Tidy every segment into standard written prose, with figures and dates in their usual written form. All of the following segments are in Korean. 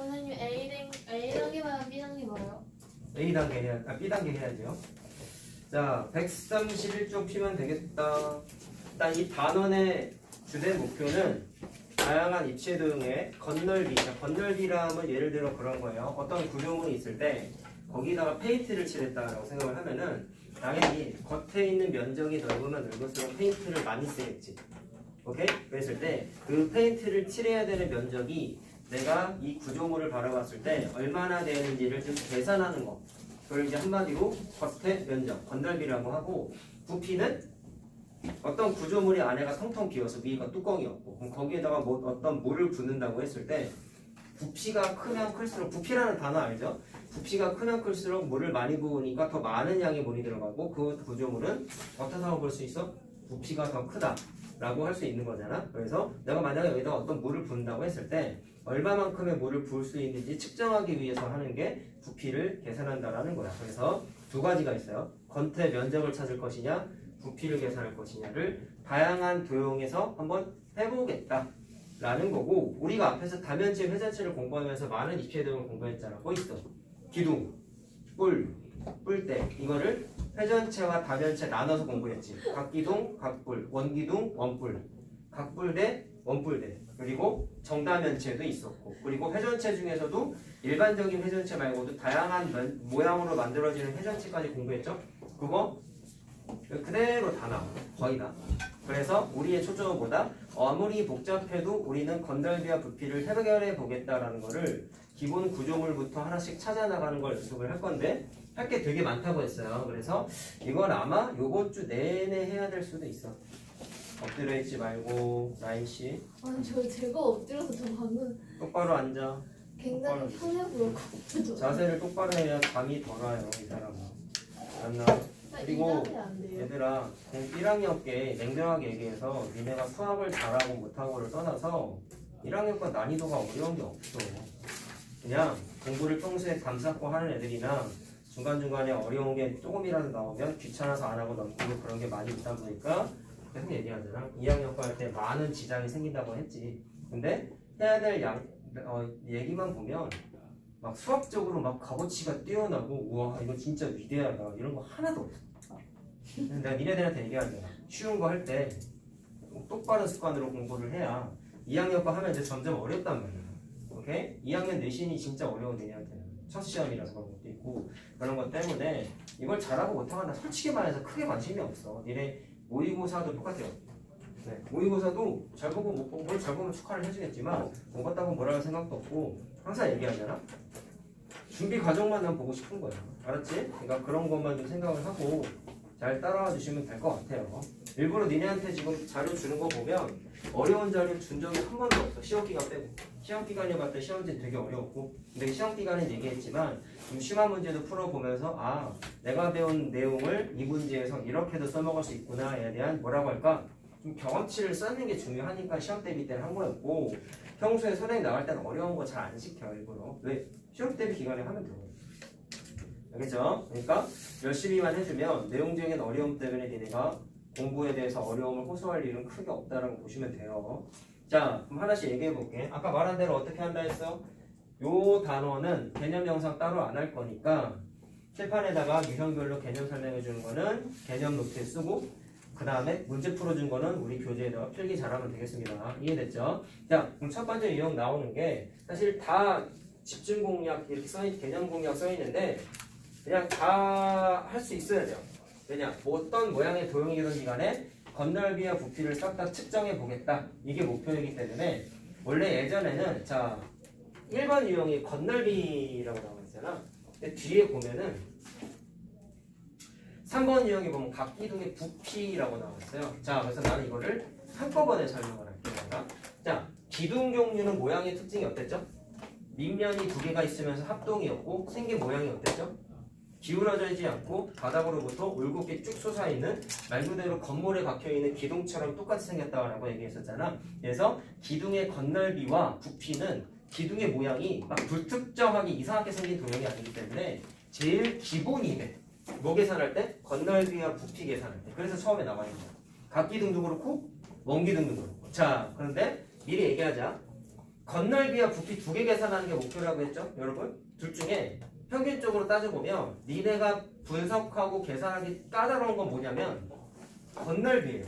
선생님 A 단계만 B 단계 뭐예요? A 단계 B 단계 해야죠. 자, 131쪽 피면 되겠다. 일단 이 단원의 주된 목표는 다양한 입체 도형의 건널비. 자, 건널비라 하면 예를 들어 그런 거예요. 어떤 구조물이 있을 때 거기다가 페인트를 칠했다라고 생각을 하면은 당연히 겉에 있는 면적이 넓으면 넓을수록 페인트를 많이 쓰겠지. 오케이? 그랬을 때 그 페인트를 칠해야 되는 면적이 내가 이 구조물을 바라봤을 때 얼마나 되는지를 좀 계산하는 거. 그걸 이제 한마디로 겉의 면적, 건널비라고 하고, 부피는 어떤 구조물이 안에가 텅텅 비어서 위가 뚜껑이 없고, 그럼 거기에다가 뭐 어떤 물을 붓는다고 했을 때 부피가 크면 클수록, 부피라는 단어 알죠? 부피가 크면 클수록 물을 많이 부으니까 더 많은 양의 물이 들어가고, 그 구조물은 어떻다고 볼 수 있어? 부피가 더 크다 라고 할 수 있는 거잖아. 그래서 내가 만약에 여기다 어떤 물을 부은다고 했을 때 얼마만큼의 물을 부을 수 있는지 측정하기 위해서 하는 게 부피를 계산한다라는 거야. 그래서 두 가지가 있어요. 겉의 면적을 찾을 것이냐, 부피를 계산할 것이냐를 다양한 도형에서 한번 해보겠다 라는 거고, 우리가 앞에서 다면체, 회전체를 공부하면서 많은 입체 도형을 공부했잖아. 뭐 있어? 기둥, 뿔대. 이거를 회전체와 다면체 나눠서 공부했지. 각기둥, 각뿔, 원기둥, 원뿔, 각뿔대, 원뿔대. 그리고 정다면체도 있었고, 그리고 회전체 중에서도 일반적인 회전체 말고도 다양한 모양으로 만들어지는 회전체까지 공부했죠. 그거 그대로 다 나와. 거의 다. 그래서 우리의 초점은 뭐다? 아무리 복잡해도 우리는 건널비와 부피를 해결해 보겠다라는 거를 기본 구조물부터 하나씩 찾아 나가는 걸 연습을 할 건데, 할 게 되게 많다고 했어요. 그래서 이건 아마 요번 주 내내 해야 될 수도 있어. 엎드려 있지 말고. 나인씨 아니 제가 엎드려서 저 방금 똑바로 앉아. 굉장히 편해 보였거든요. 자세를 똑바로 해야 잠이 덜 와요, 이 사람은. 알았나? 그리고 얘들아, 1학년께 냉정하게 얘기해서 니네가 수학을 잘하고 못하고를 떠나서 1학년 건 난이도가 어려운 게 없어. 그냥 공부를 평소에 감싸고 하는 애들이나 중간중간에 어려운 게 조금이라도 나오면 귀찮아서 안 하고 넘기고 그런 게 많이 있다 보니까 계속 얘기하잖아. 2학년 거 할 때 많은 지장이 생긴다고 했지. 근데 해야 될 얘기만 보면 막 수학적으로 막 값어치가 뛰어나고 우와 이거 진짜 위대하다 이런 거 하나도 없어. 내가 니네들한테 얘기하잖아. 쉬운 거 할 때 똑바른 습관으로 공부를 해야 2학년 거 하면 이제 점점 어렵단 말이야. 오케이? 2학년 내신이 진짜 어려운 니네한테는. 첫 시험이라서 그런 것도 있고 그런 것 때문에 이걸 잘하고 못하고 나 솔직히 말해서 크게 관심이 없어. 니네 모의고사도 똑같아요. 네, 모의고사도 잘 보고 못 보고 뭘 잘 보면 축하를 해주겠지만 못 봤다고 뭐라고 생각도 없고 항상 얘기하잖아. 준비 과정만 난 보고 싶은 거야. 알았지? 그러니까 그런 것만 좀 생각을 하고 잘 따라와 주시면 될 것 같아요. 일부러 니네한테 지금 자료 주는 거 보면 어려운 자료 준 적이 한 번도 없어. 시험기간 빼고. 시험기간에 봤을 때 시험지 되게 어려웠고 근데 시험기간에 얘기했지만 좀 심한 문제도 풀어보면서 아 내가 배운 내용을 이 문제에서 이렇게도 써먹을 수 있구나에 대한 뭐라고 할까? 좀 경험치를 쌓는 게 중요하니까 시험 대비 때는 한 거였고 평소에 선생님 나갈 때는 어려운 거 잘 안 시켜 일부러. 왜? 시험 대비 기간에 하면 되거든. 알겠죠? 그러니까 열심히만 해주면 내용적인 어려움 때문에 니네가 공부에 대해서 어려움을 호소할 일은 크게 없다라고 보시면 돼요. 자, 그럼 하나씩 얘기해 볼게. 아까 말한 대로 어떻게 한다 했어? 요 단어는 개념 영상 따로 안 할 거니까 칠판에다가 유형별로 개념 설명해 주는 거는 개념 노트에 쓰고 그 다음에 문제 풀어준 거는 우리 교재에다가 필기 잘하면 되겠습니다. 이해됐죠? 자, 그럼 첫 번째 유형 나오는 게 사실 다 집중 공략 이렇게 써있 개념 공략 써있는데 그냥 다 할 수 있어야 돼요. 왜냐? 뭐 어떤 모양의 도형이든지 간에 건널비와 부피를 싹 다 측정해 보겠다. 이게 목표이기 때문에 원래 예전에는 자 1번 유형이 건널비라고 나와 있잖아. 근데 뒤에 보면은 3번 유형에 보면 각기둥의 부피라고 나와 있어요. 자, 그래서 나는 이거를 한꺼번에 설명을 할게요. 자, 기둥 종류는 모양의 특징이 어땠죠? 밑면이 두 개가 있으면서 합동이었고 생긴 모양이 어땠죠? 기울어져 있지 않고 바닥으로부터 울곡이 쭉 솟아있는 말 그대로 건물에 박혀있는 기둥처럼 똑같이 생겼다고 얘기했었잖아. 그래서 기둥의 건널비와 부피는 기둥의 모양이 막 불특정하게 이상하게 생긴 도형이 아니기 때문에 제일 기본이 돼. 뭐 계산할 때? 건널비와 부피 계산할 때. 그래서 처음에 나와 있는 거야. 각기둥도 그렇고 원기둥도 그렇고. 자, 그런데 미리 얘기하자. 건널비와 부피 두 개 계산하는 게 목표라고 했죠? 여러분? 둘 중에 평균적으로 따져보면 니네가 분석하고 계산하기 까다로운 건 뭐냐면 건널비예요.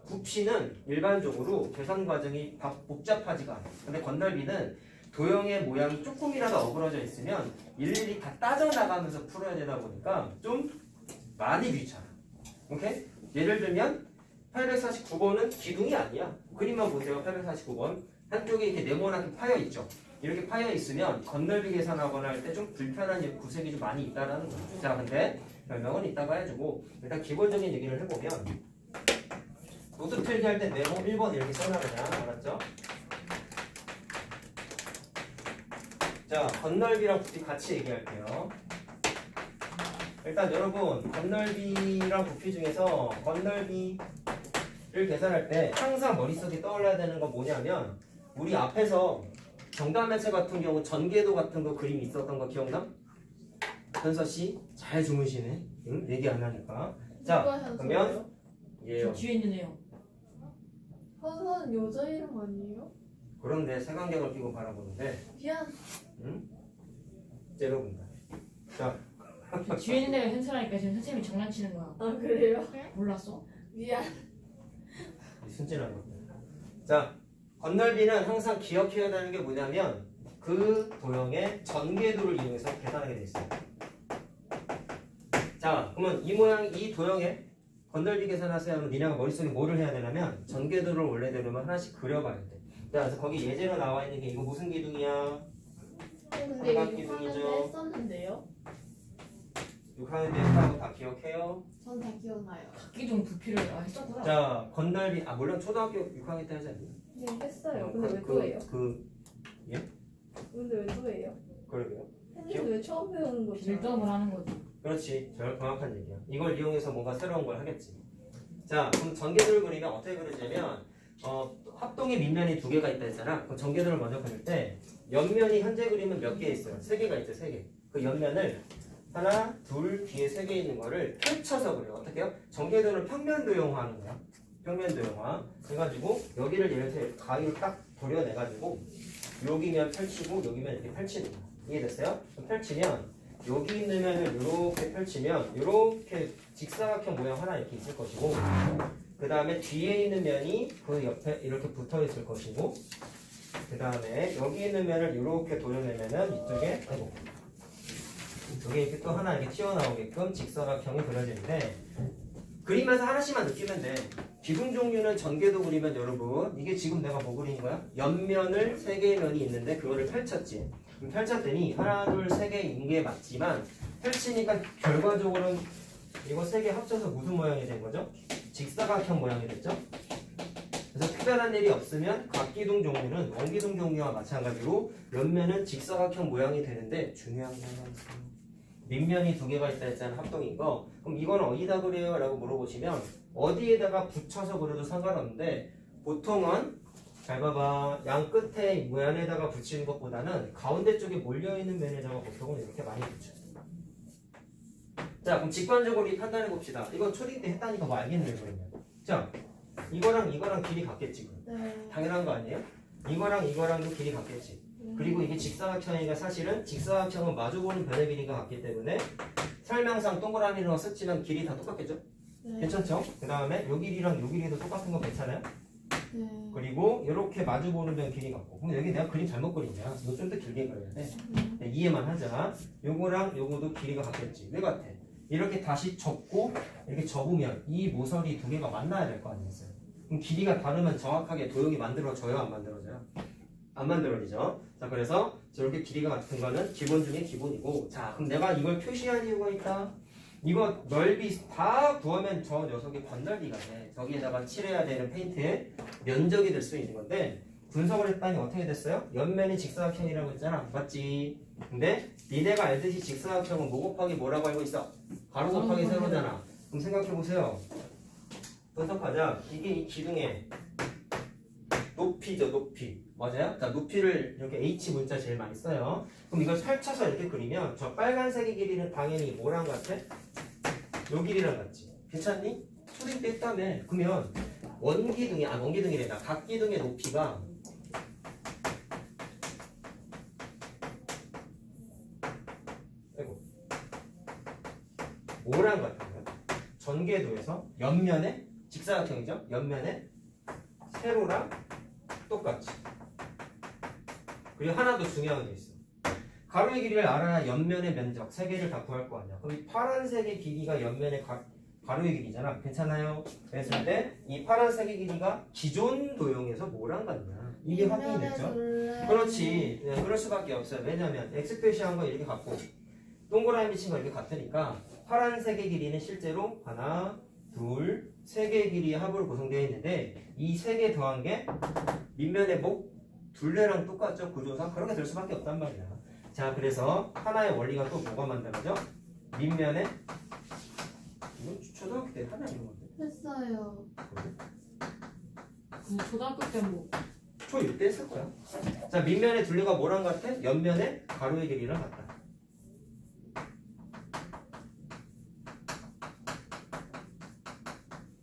부피는 일반적으로 계산 과정이 복잡하지가 않아요. 근데 건널비는 도형의 모양이 조금이라도 어그러져 있으면 일일이 다 따져나가면서 풀어야 되다 보니까 좀 많이 귀찮아. 오케이? 예를 들면 849번은 기둥이 아니야. 그림만 보세요. 849번. 한쪽에 이렇게 네모나게 파여 있죠. 이렇게 파여 있으면 건널비 계산하거나 할 때 좀 불편한 구색이 좀 많이 있다라는 거죠. 자, 근데 설명은 이따가 해주고 일단 기본적인 얘기를 해보면 노트 필기할 때 네모 1번 이렇게 써놔야 알았죠? 자, 건널비랑 부피 같이 얘기할게요. 일단 여러분 건널비랑 부피 중에서 건널비를 계산할 때 항상 머릿속에 떠올라야 되는 건 뭐냐면 우리 앞에서 정답매체 같은 경우 전개도 같은 거 그림 있었던 거 기억나? 현서씨 잘 주무시네. 응? 얘기 안 하니까. 자, 그러면 저 뒤에 있는 애요. 현서는 여자 이름 아니에요? 그런데 색안경을 끼고 바라보는데 미안. 응? 째려본다. 자, 저 뒤에 있는 애가 현수라니까 지금 선생님이 장난치는 거야. 아 그래요? 몰랐어? 미안. 순진한 것들. 자, 건널비는 항상 기억해야 되는 게 뭐냐면 그 도형의 전개도를 이용해서 계산하게 돼 있어요. 자, 그러면 이 모양, 이 도형의 건널비 계산하세요 하면 니네가 머릿속에 뭐를 해야 되냐면 전개도를 원래대로만 하나씩 그려봐야 돼. 자, 그래서 거기 예제로 나와 있는 게 이거 무슨 기둥이야? 근데 이거 삼각기둥이죠. 6학년 때 했었는데요? 6학년 때 했다고 다 기억해요? 전 다 기억나요. 각기둥 부피를 했었구나. 자, 건널비, 물론 초등학교 6학년 때 하지 않니? 네 했어요. 근데 왜 또 해요? 근데 왜 또 해요? 그러게요. 했는데 왜 처음 배우는 거죠? 빌드업을 하는 거지. 그렇지. 정확한 얘기야. 이걸 이용해서 뭔가 새로운 걸 하겠지. 자, 그럼 전개도를 그리면 어떻게 그리냐면 합동의 밑면이 두 개가 있다 했잖아. 그 전개도를 먼저 그릴 때 옆면이 현재 그림은 몇 개 있어요? 세 개가 있죠. 세 개. 그 옆면을 하나, 둘, 뒤에 세 개 있는 거를 펼쳐서 그려요. 어떻게 해요? 전개도는 평면 도형화하는 거야. 평면 도형화. 해가지고 여기를 예를 들어 가위로 딱 도려내가지고 여기면 펼치고 여기면 이렇게 펼치는 거야. 이해됐어요? 펼치면 여기 있는 면을 이렇게 펼치면 이렇게 직사각형 모양 하나 이렇게 있을 것이고 그 다음에 뒤에 있는 면이 그 옆에 이렇게 붙어 있을 것이고 그 다음에 여기 있는 면을 이렇게 도려내면은 이쪽에 이쪽에 이렇게 또 하나 이렇게 튀어나오게끔 직사각형이 그려지는데 그리면서 하나씩만 느끼면 돼. 기둥 종류는 전개도 그리면 여러분 이게 지금 내가 뭐 그린 거야? 옆면을 세 개의 면이 있는데 그거를 펼쳤지. 펼쳤더니 하나, 둘, 세 개인 게 맞지만 펼치니까 결과적으로는 이거 세 개 합쳐서 무슨 모양이 된 거죠? 직사각형 모양이 됐죠? 그래서 특별한 일이 없으면 각기둥 종류는 원기둥 종류와 마찬가지로 옆면은 직사각형 모양이 되는데 중요한 게 하나 있어요. 밑면이 두 개가 있다 했잖아. 합동인 거. 그럼 이건 어디다 그래요? 라고 물어보시면 어디에다가 붙여서 그려도 상관없는데 보통은 잘 봐봐. 양 끝에 모양에다가 붙이는 것보다는 가운데 쪽에 몰려있는 면에다가 보통은 이렇게 많이 붙여요. 자, 그럼 직관적으로 판단해 봅시다. 이거 초딩 때 했다니까 뭐 알겠네요, 그러면. 자, 이거랑 길이 같겠지. 네. 당연한 거 아니에요? 이거랑도 길이 같겠지. 그리고 이게 직사각형이니까 사실은 직사각형은 마주보는 변의 길이가 같기 때문에 설명상 동그라미로 썼지만 길이 다 똑같겠죠? 네. 괜찮죠? 그 다음에 요 길이랑 요 길이도 똑같은 거 괜찮아요? 네. 그리고 이렇게 마주보는 변 길이 같고 그럼 여기 내가 그림 잘못 그리냐? 이거 좀 더 길게 그려야 돼. 네, 이해만 하자. 요거랑 요거도 길이가 같겠지. 왜 같아? 이렇게 다시 접고 이렇게 접으면 이 모서리 두 개가 만나야 될 거 아니겠어요? 그럼 길이가 다르면 정확하게 도형이 만들어져요? 안 만들어져요? 안 만들어지죠? 자, 그래서 저렇게 길이가 같은 거는 기본 중에 기본이고 자, 그럼 내가 이걸 표시할 이유가 있다? 이거 넓이 다 구하면 저 녀석이 건널비가 돼. 저기에다가 칠해야 되는 페인트의 면적이 될 수 있는 건데 분석을 했더니 어떻게 됐어요? 옆면이 직사각형이라고 했잖아. 맞지? 근데 니네가 알듯이 직사각형은 뭐 곱하기 뭐라고 알고 있어? 가로 곱하기 세로잖아. 그럼 생각해보세요. 분석하자. 이게 이 기둥의 높이죠, 높이. 맞아요? 자, 높이를 이렇게 H 문자 제일 많이 써요. 그럼 이걸 펼쳐서 이렇게 그리면 저 빨간색의 길이는 당연히 뭐랑 같아? 요 길이랑 같지. 괜찮니? 초딩 때 했다며. 그러면 원기둥이래다. 각기둥의 높이가 뭐랑 같은가요? 전개도에서 옆면에 직사각형이죠? 옆면에 세로랑 똑같이. 그리고 하나 더 중요한 게 있어. 가로의 길이를 알아야 옆면의 면적 3개를 다 구할 거 아니야. 그럼 이 파란색의 길이가 옆면의 가로의 길이잖아. 괜찮아요? 그랬을 때 이 파란색의 길이가 기존 도형에서 뭐랑 같냐? 이게 확인이 됐죠? 그렇지. 네, 그럴 수밖에 없어요. 왜냐면 X 표시한 거 이렇게 같고 동그라미 미친 거 이렇게 같으니까 파란색의 길이는 실제로 하나, 둘, 3개의 길이의 합으로 구성되어 있는데 이 3개 더한 게 밑면의 둘레랑 똑같죠? 구조상 그렇게 될 수밖에 없단 말이야. 자, 그래서 하나의 원리가 또 뭐가 만들어져? 밑면에 이건 초등학교 때 하나 이런 건데. 했어요. 근데 초등학교 때 뭐 초6때 했을 거야. 자, 밑면의 둘레가 뭐랑 같아? 옆면의 가로의 길이랑 같다.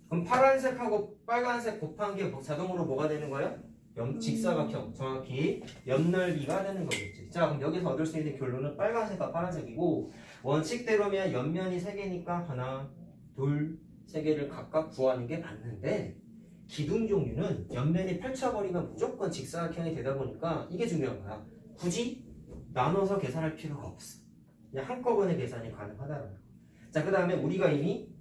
그럼 파란색하고 빨간색 곱한 게 자동으로 뭐가 되는 거예요? 직사각형, 정확히 옆넓이가 되는 거겠지. 자, 그럼 여기서 얻을 수 있는 결론은 빨간색과 파란색이고 원칙대로면 옆면이 3개니까 하나, 둘, 3개를 각각 구하는 게 맞는데 기둥 종류는 옆면이 펼쳐버리면 무조건 직사각형이 되다 보니까 이게 중요한 거야. 굳이 나눠서 계산할 필요가 없어. 그냥 한꺼번에 계산이 가능하다는 거. 자, 그 다음에 우리가 이미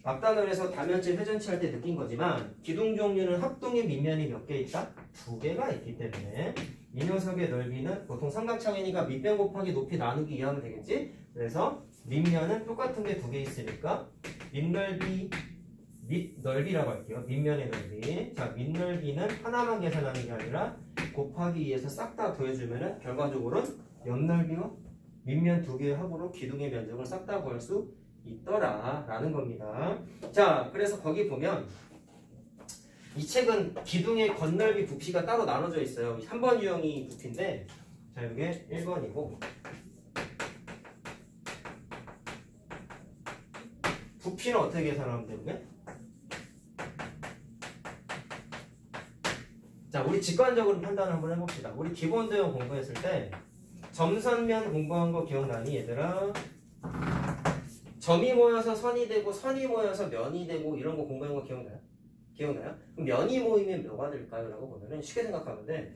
앞단원에서 다면체 회전치 할 때 느낀 거지만 기둥 종류는 합동의 밑면이 몇 개 있다? 2개가 있기 때문에 이 녀석의 넓이는 보통 삼각형이니까 밑변 곱하기 높이 나누기 이해하면 되겠지? 그래서 밑면은 똑같은 게 2개 있으니까 밑넓이라고 할게요. 밑면의 넓이. 자, 밑넓이는 하나만 계산하는 게 아니라 곱하기 2에서 싹 다 더해주면은 결과적으로 옆넓이와 밑면 2개의 합으로 기둥의 면적을 싹 다 구할 수 있더라 라는 겁니다. 자, 그래서 거기 보면 이 책은 기둥의 건넓이 부피가 따로 나눠져 있어요. 3번 유형이 부피인데 자, 이게 1번이고 부피는 어떻게 계산하면 되는데? 자, 우리 직관적으로 판단을 한번 해봅시다. 우리 기본 도형 공부했을 때 점선면 공부한 거 기억나니 얘들아? 점이 모여서 선이 되고 선이 모여서 면이 되고 이런 거 공부한 거 기억나요? 기억나요? 그럼 면이 모이면 뭐가 될까요? 라고 보면은 쉽게 생각하면 돼.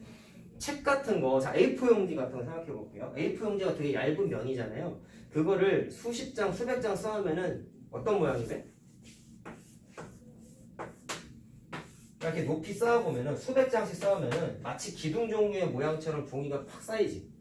책 같은 거, 자, A4 용지 같은 거 생각해 볼게요. A4 용지가 되게 얇은 면이잖아요. 그거를 수십 장, 수백 장 쌓으면은 어떤 모양이 돼? 이렇게 높이 쌓아보면은 수백 장씩 쌓으면은 마치 기둥 종류의 모양처럼 종이가 팍 쌓이지.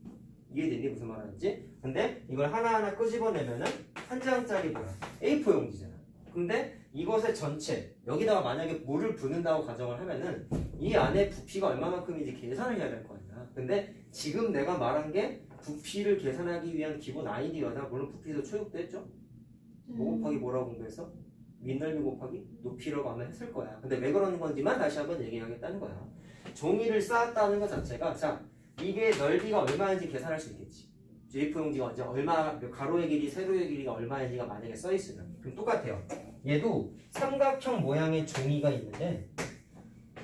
이해되니? 무슨 말 하는지? 근데 이걸 하나하나 끄집어내면은 한 장짜리 뭐야? A4 용지잖아. 근데 이것의 전체, 여기다가 만약에 물을 붓는다고 가정을 하면은 이 안에 부피가 얼마만큼인지 계산을 해야 될 거 아니야. 근데 지금 내가 말한 게 부피를 계산하기 위한 기본 아이디어다. 물론 부피도 초육도 했죠? 뭐 곱하기 뭐라고 공부했어? 밑넓이 곱하기 높이라고 아마 했을 거야. 근데 왜 그러는 건지만 다시 한번 얘기하겠다는 거야. 종이를 쌓았다는 것 자체가, 자, 이게 넓이가 얼마인지 계산할 수 있겠지. A4 용지가 언제 얼마, 가로의 길이, 세로의 길이가 얼마인지가 만약에 써있으면 그럼 똑같아요. 얘도 삼각형 모양의 종이가 있는데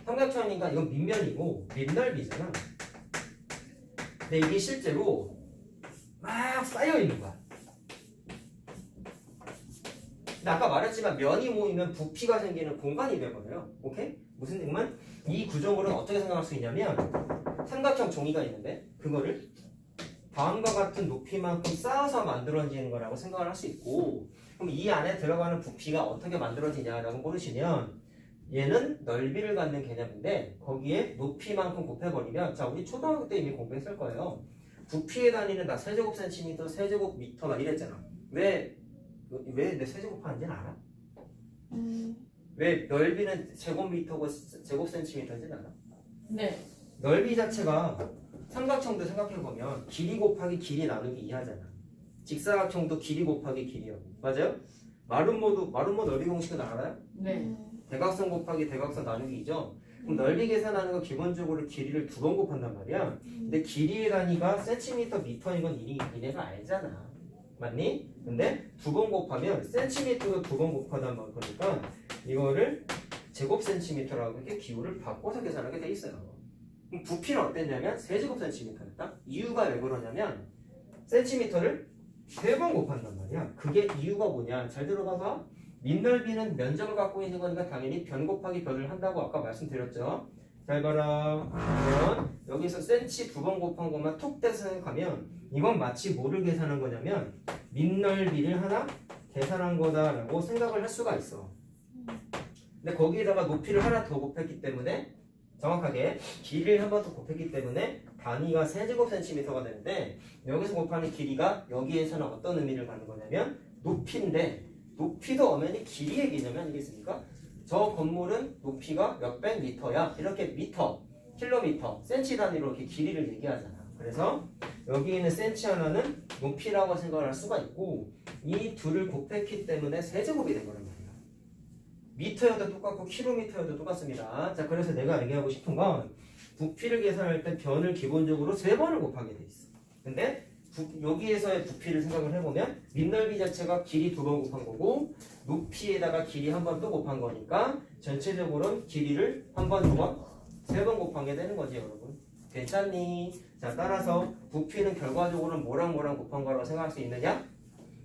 삼각형이니까 이건 밑면이고 밑넓이잖아. 근데 이게 실제로 막 쌓여있는 거야. 근데 아까 말했지만 면이 모이면 부피가 생기는 공간이 되거든요. 오케이? 무슨 얘기면 이 구조물은 어떻게 생각할 수 있냐면 삼각형 종이가 있는데 그거를 다음과 같은 높이만큼 쌓아서 만들어지는 거라고 생각을 할 수 있고 그럼 이 안에 들어가는 부피가 어떻게 만들어지냐라고 물으시면 얘는 넓이를 갖는 개념인데 거기에 높이만큼 곱해버리면 자 우리 초등학교 때 이미 공부했을 거예요. 부피의 단위는 다 세제곱센티미터, 세제곱미터 막 이랬잖아. 왜 내 세제곱하는지는 알아? 왜 넓이는 제곱미터고 제곱센티미터인지는 알아? 네. 넓이 자체가 삼각형도 생각해보면 길이 곱하기 길이 나누기 2하잖아. 직사각형도 길이 곱하기 길이하고 맞아요? 마름모도 넓이 공식은 알아요? 네. 대각선 곱하기 대각선 나누기 2죠? 그럼 넓이 계산하는 거 기본적으로 길이를 2번 곱한단 말이야. 근데 길이의 단위가 센티미터, 미터인 건 니네가 알잖아. 맞니? 근데 2번 곱하면 센티미터도 2번 곱하단 거니까 이거를 제곱센티미터라고 이렇게 기호를 바꿔서 계산하게 돼 있어요. 그럼 부피는 어땠냐면 세제곱센티미터였다. 이유가 왜 그러냐면 센티미터를 3번 곱한단 말이야. 그게 이유가 뭐냐? 잘 들어봐봐. 밑넓이는 면적을 갖고 있는 거니까 당연히 변 곱하기 변을 한다고 아까 말씀드렸죠. 잘 봐라. 그러면 여기서 센치 2번 곱한 것만 톡 떼서 생각하면 이건 마치 뭐를 계산한 거냐면 밑넓이를 하나 계산한 거다라고 생각을 할 수가 있어. 근데 거기에다가 높이를 하나 더 곱했기 때문에 정확하게 길이를 한 번 더 곱했기 때문에 단위가 세제곱센티미터가 되는데 여기서 곱하는 길이가 여기에서는 어떤 의미를 갖는 거냐면 높이인데 높이도 엄연히 길이의 개념이 아니겠습니까? 저 건물은 높이가 몇백 미터야. 이렇게 미터, 킬로미터, 센치 단위로 이렇게 길이를 얘기하잖아. 그래서 여기 있는 센치 하나는 높이라고 생각을 할 수가 있고 이 둘을 곱했기 때문에 세제곱이 된 거란 말이야. 미터여도 똑같고 킬로미터여도 똑같습니다. 자, 그래서 내가 얘기하고 싶은 건 부피를 계산할 때 변을 기본적으로 3번을 곱하게 돼 있어. 근데 여기에서의 부피를 생각을 해보면 밑넓이 자체가 길이 2번 곱한 거고 높이에다가 길이 한 번 또 곱한 거니까 전체적으로는 길이를 한 번, 2번, 3번 곱한 게 되는 거지 여러분. 괜찮니? 자, 따라서 부피는 결과적으로는 뭐랑 곱한 거라고 생각할 수 있느냐?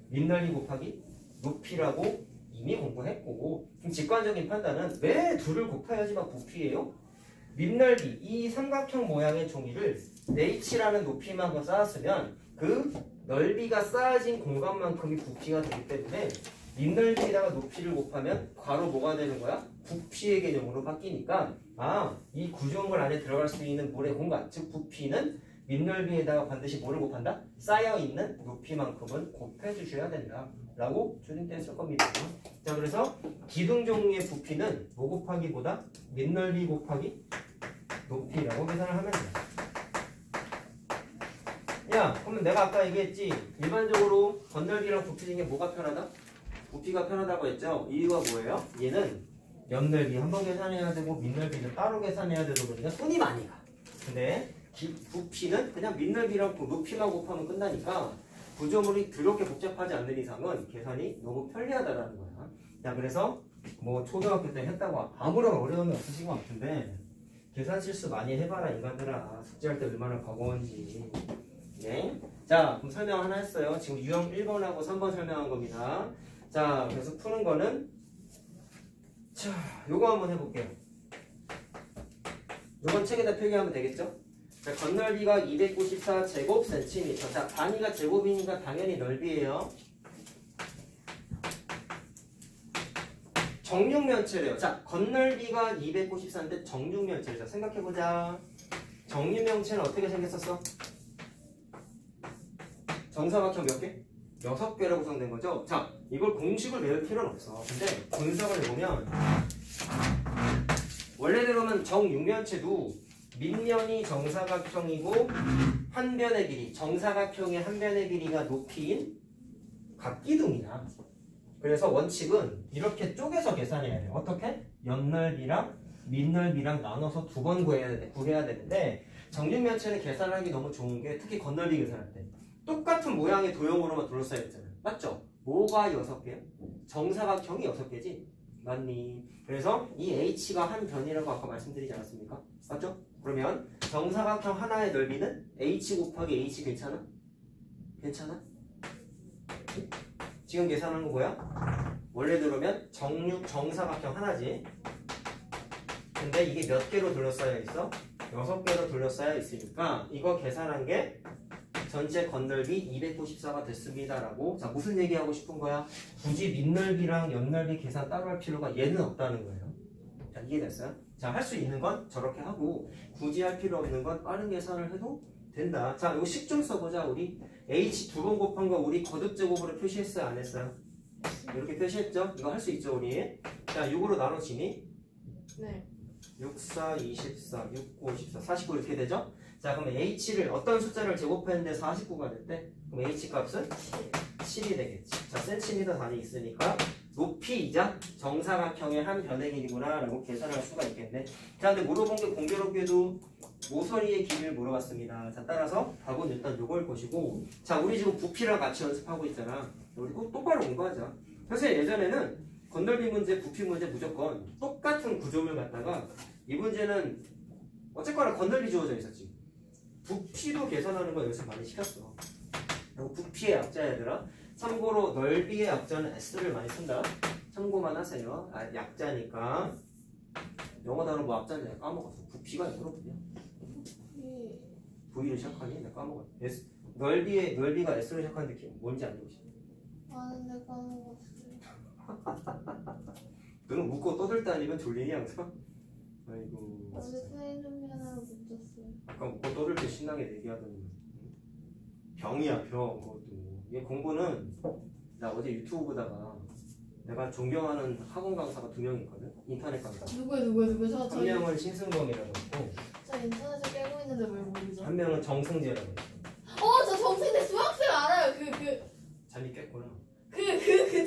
밑넓이 곱하기 높이라고 이미 공부했고 좀 직관적인 판단은 왜 둘을 곱해야지만 부피예요? 밑넓이 이 삼각형 모양의 종이를 h라는 높이만큼 쌓았으면 그 넓이가 쌓아진 공간만큼이 부피가 되기 때문에 밑넓이에다가 높이를 곱하면 괄호 뭐가 되는 거야? 부피의 개념으로 바뀌니까 이 구조물 안에 들어갈 수 있는 물의 공간 즉 부피는 밑넓이에다가 반드시 뭐를 곱한다? 쌓여있는 높이만큼은 곱해주셔야 된다 라고 줄임 때 쓸 겁니다. 자, 그래서 기둥 종류의 부피는 뭐 곱하기보다 밑넓이 곱하기 높이라고 계산을 하면 돼. 야, 그러면 내가 아까 얘기했지 일반적으로 건넓이랑 부피 중에 뭐가 편하다? 부피가 편하다고 했죠? 이유가 뭐예요? 얘는 옆넓이 한 번 계산해야 되고 밑넓이는 따로 계산해야 되다 보니까 손이 많이 가. 근데 부피는 그냥 밑넓이랑 높이만 곱하면 끝나니까 구조물이 그렇게 복잡하지 않는 이상은 계산이 너무 편리하다라는 거야. 자, 그래서 뭐 초등학교 때 했다고 아무런 어려움이 없으신 것 같은데 계산 실수 많이 해봐라 인간들아. 숙제할 때 얼마나 버거운지. 네. 자, 그럼 설명 하나 했어요. 지금 유형 1번하고 3번 설명한 겁니다. 자, 그래서 푸는 거는 자, 요거 한번 해볼게요. 요건 책에다 표기하면 되겠죠? 자, 건넓이가 294제곱센티미터. 자, 단위가 제곱이니까 당연히 넓이에요. 정육면체래요. 자, 건넓이가 294인데 정육면체래요. 자, 생각해보자. 정육면체는 어떻게 생겼었어? 정사각형 몇 개? 6개로 구성된 거죠? 자, 이걸 공식을 외울 필요는 없어. 근데 분석을 해보면 원래대로면 정육면체도 밑면이 정사각형이고 한 변의 길이, 정사각형의 한 변의 길이가 높이인 각기둥이야. 그래서 원칙은 이렇게 쪼개서 계산해야 돼. 어떻게? 옆넓이랑 밑넓이랑 나눠서 2번 구해야 되는데 정육면체는 계산하기 너무 좋은 게 특히 건넓이 계산할 때 똑같은 모양의 도형으로만 둘러싸여 있잖아요. 맞죠? 뭐가 6개야? 정사각형이 6개지? 맞니? 그래서 이 h가 한 변이라고 아까 말씀드리지 않았습니까? 맞죠? 그러면 정사각형 하나의 넓이는 h 곱하기 h 괜찮아? 괜찮아? 지금 계산하는 거 뭐야? 원래대로면 정사각형 하나지. 근데 이게 몇 개로 둘러싸여 있어? 6개로 둘러싸여 있으니까 이거 계산한 게 전체 건넓이 294가 됐습니다 라고. 자, 무슨 얘기하고 싶은 거야? 굳이 밑넓이랑 옆넓이 계산 따로 할 필요가 얘는 없다는 거예요. 자, 이해됐어요? 자, 할 수 있는 건 저렇게 하고 굳이 할 필요 없는 건 빠른 계산을 해도 된다. 자, 이거 식 좀 써보자. 우리 h 2번 곱한 거 우리 거듭제곱으로 표시했어요? 안 했어요? 이렇게 표시했죠? 이거 할 수 있죠 우리? 자, 6으로 나눠지니? 네. 6, 4, 24, 6, 9, 14, 49 이렇게 되죠? 자, 그럼 h를 어떤 숫자를 제곱했는데 49가 됐대? 그럼 h 값은 7이 되겠지. 자, 센티미터 단위 있으니까 높이이자 정사각형의 한 변의 길이구나 라고 계산할 수가 있겠네. 자, 근데 물어본 게 공교롭게도 모서리의 길이를 물어봤습니다. 자, 따라서 답은 일단 요걸 보시고, 자, 우리 지금 부피랑 같이 연습하고 있잖아. 우리 꼭 똑바로 공부하자. 사실 예전에는 건넓이 문제, 부피 문제 무조건 똑같은 구조물 갖다가 이 문제는 어쨌거나 건널비 주어져 있었지. 부피도 계산하는 거 연습 많이 시켰어. 그리고 부피의 약자 얘들아. 참고로 넓이의 약자는 S를 많이 쓴다. 참고만 하세요. 약자니까. 영어 단어 뭐 약자인지 내가 까먹었어. 부피가 영어로 뭐냐? V로 시작하니? 내가 까먹었어. 넓이가 S로 시작하는데 뭔지 알고 싶어. 아는데 까먹었어요. 너는 웃고 떠들 때 아니면 졸리니 항상? 아이고. 어제 사인 준비하느라 못 잤어요. 아까 웃고 떠들 때 신나게 얘기하더니 병이야 병. 그것도. 이게 공부는 나 어제 유튜브 보다가 내가 존경하는 학원 강사가 2명 있거든. 인터넷 강사. 누구야? 저 한 명은 신승범이라고 있고 인터넷에 깨고 있는데 왜 모르죠? 한 명은 정승재라고 있어. 저 정승대 수학생 알아요. 잠이 깼구나.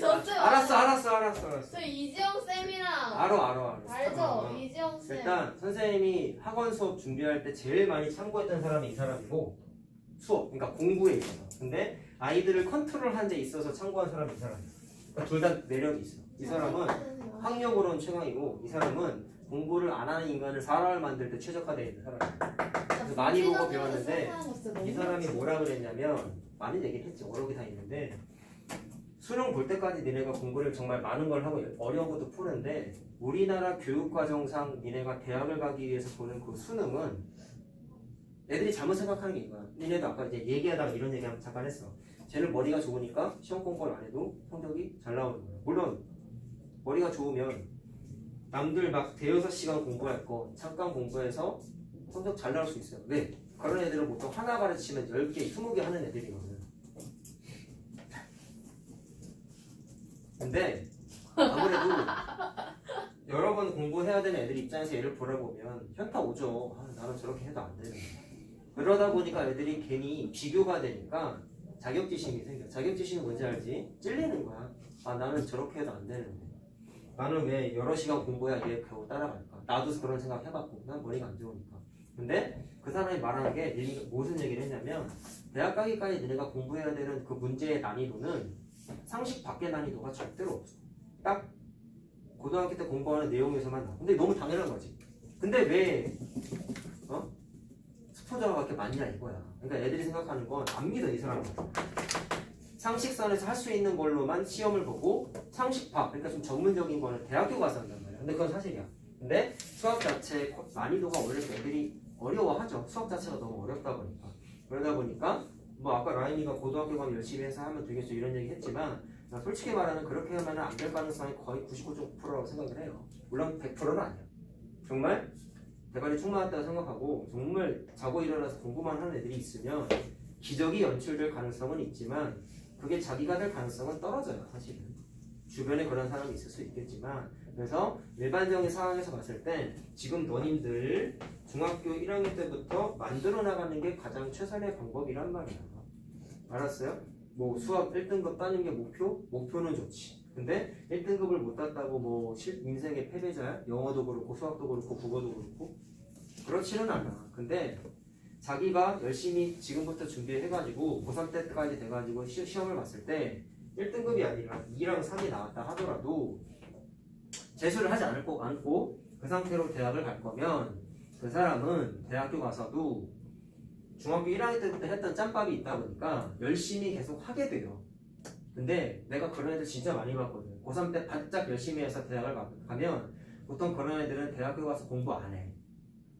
저쌤 알았어. 저 이지영 쌤이랑 알아. 알죠? 이지영 쌤. 일단 선생님이 학원 수업 준비할 때 제일 많이 참고했던 사람이 이 사람이고 수업, 그러니까 공부에 있어서. 근데 아이들을 컨트롤한 데 있어서 참고한 사람이 이 사람이야. 그러니까 둘 다 매력이 있어. 이 사람은 학력으로는 최강이고 이 사람은 공부를 안 하는 인간을 사람을 만들 때 최적화되어 있는 사람이야. 그래서 많이 보고 배웠는데 이 사람이 뭐라 그랬냐면 많이 얘기를 했지. 어록이 다 있는데 수능 볼 때까지 니네가 공부를 정말 많은 걸 하고 어려운 것도 푸는데 우리나라 교육과정상 니네가 대학을 가기 위해서 보는 그 수능은 애들이 잘못 생각하는 게 이거야. 니네도 아까 이제 얘기하다가 이런 얘기 잠깐 했어. 쟤는 머리가 좋으니까 시험 공부를 안 해도 성적이 잘 나오는 거야. 물론 머리가 좋으면 남들 막 대여섯 시간 공부할 거 잠깐 공부해서 성적 잘 나올 수 있어요. 왜? 그런 애들은 보통 하나 가르치면 10개, 20개 하는 애들이거든. 근데 아무래도 여러 번 공부해야 되는 애들 입장에서 얘를 보라보면 현타 오죠. 나는 저렇게 해도 안 되는데. 그러다 보니까 애들이 괜히 비교가 되니까 자격지심이 생겨. 자격지심이 뭔지 알지? 찔리는 거야. 나는 저렇게 해도 안 되는데. 나는 왜 여러 시간 공부해야 얘 겨우 따라갈까? 나도 그런 생각 해봤고 난 머리가 안 좋으니까. 근데 그 사람이 말하는 게 무슨 얘기를 했냐면 대학 가기까지 너네가 공부해야 되는 그 문제의 난이도는 상식 밖의 난이도가 절대로 없어. 딱 고등학교 때 공부하는 내용에서만 나와. 근데 너무 당연한 거지. 근데 왜 스포자가 그렇게 많냐 이거야. 그러니까 애들이 생각하는 건 안 믿어 이 사람은. 상식선에서 할 수 있는 걸로만 시험을 보고 상식 밖, 그러니까 좀 전문적인 거는 대학교 가서 한단 말이야. 근데 그건 사실이야. 근데 수학 자체 난이도가 원래 애들이 어려워하죠. 수학 자체가 너무 어렵다 보니까. 그러다 보니까 뭐 아까 라임이가 고등학교 가면 열심히 해서 하면 되겠죠 이런 얘기 했지만 나 솔직히 말하면 그렇게 하면 안 될 가능성이 거의 99.9%라고 생각을 해요. 물론 100%는 아니야. 정말 대가리 충만하다고 생각하고 정말 자고 일어나서 공부만 하는 애들이 있으면 기적이 연출될 가능성은 있지만 그게 자기가 될 가능성은 떨어져요. 사실은 주변에 그런 사람이 있을 수 있겠지만 그래서 일반적인 상황에서 봤을 때 지금 너님들 중학교 1학년 때부터 만들어 나가는 게 가장 최선의 방법이란 말이야. 알았어요? 뭐 수학 1등급 따는 게 목표는 좋지. 근데 1등급을 못 땄다고 뭐 인생의 패배자야? 영어도 그렇고 수학도 그렇고 국어도 그렇고 그렇지는 않아. 근데 자기가 열심히 지금부터 준비해가지고 고3 때까지 돼가지고 시험을 봤을 때 1등급이 아니라 2랑 3이 나왔다 하더라도 재수를 하지 않고 그 상태로 대학을 갈 거면 그 사람은 대학교 가서도 중학교 1학년 때부터 했던 짬밥이 있다 보니까 열심히 계속 하게 돼요. 근데 내가 그런 애들 진짜 많이 봤거든. 고3 때 바짝 열심히 해서 대학을 가면 보통 그런 애들은 대학교 가서 공부 안 해.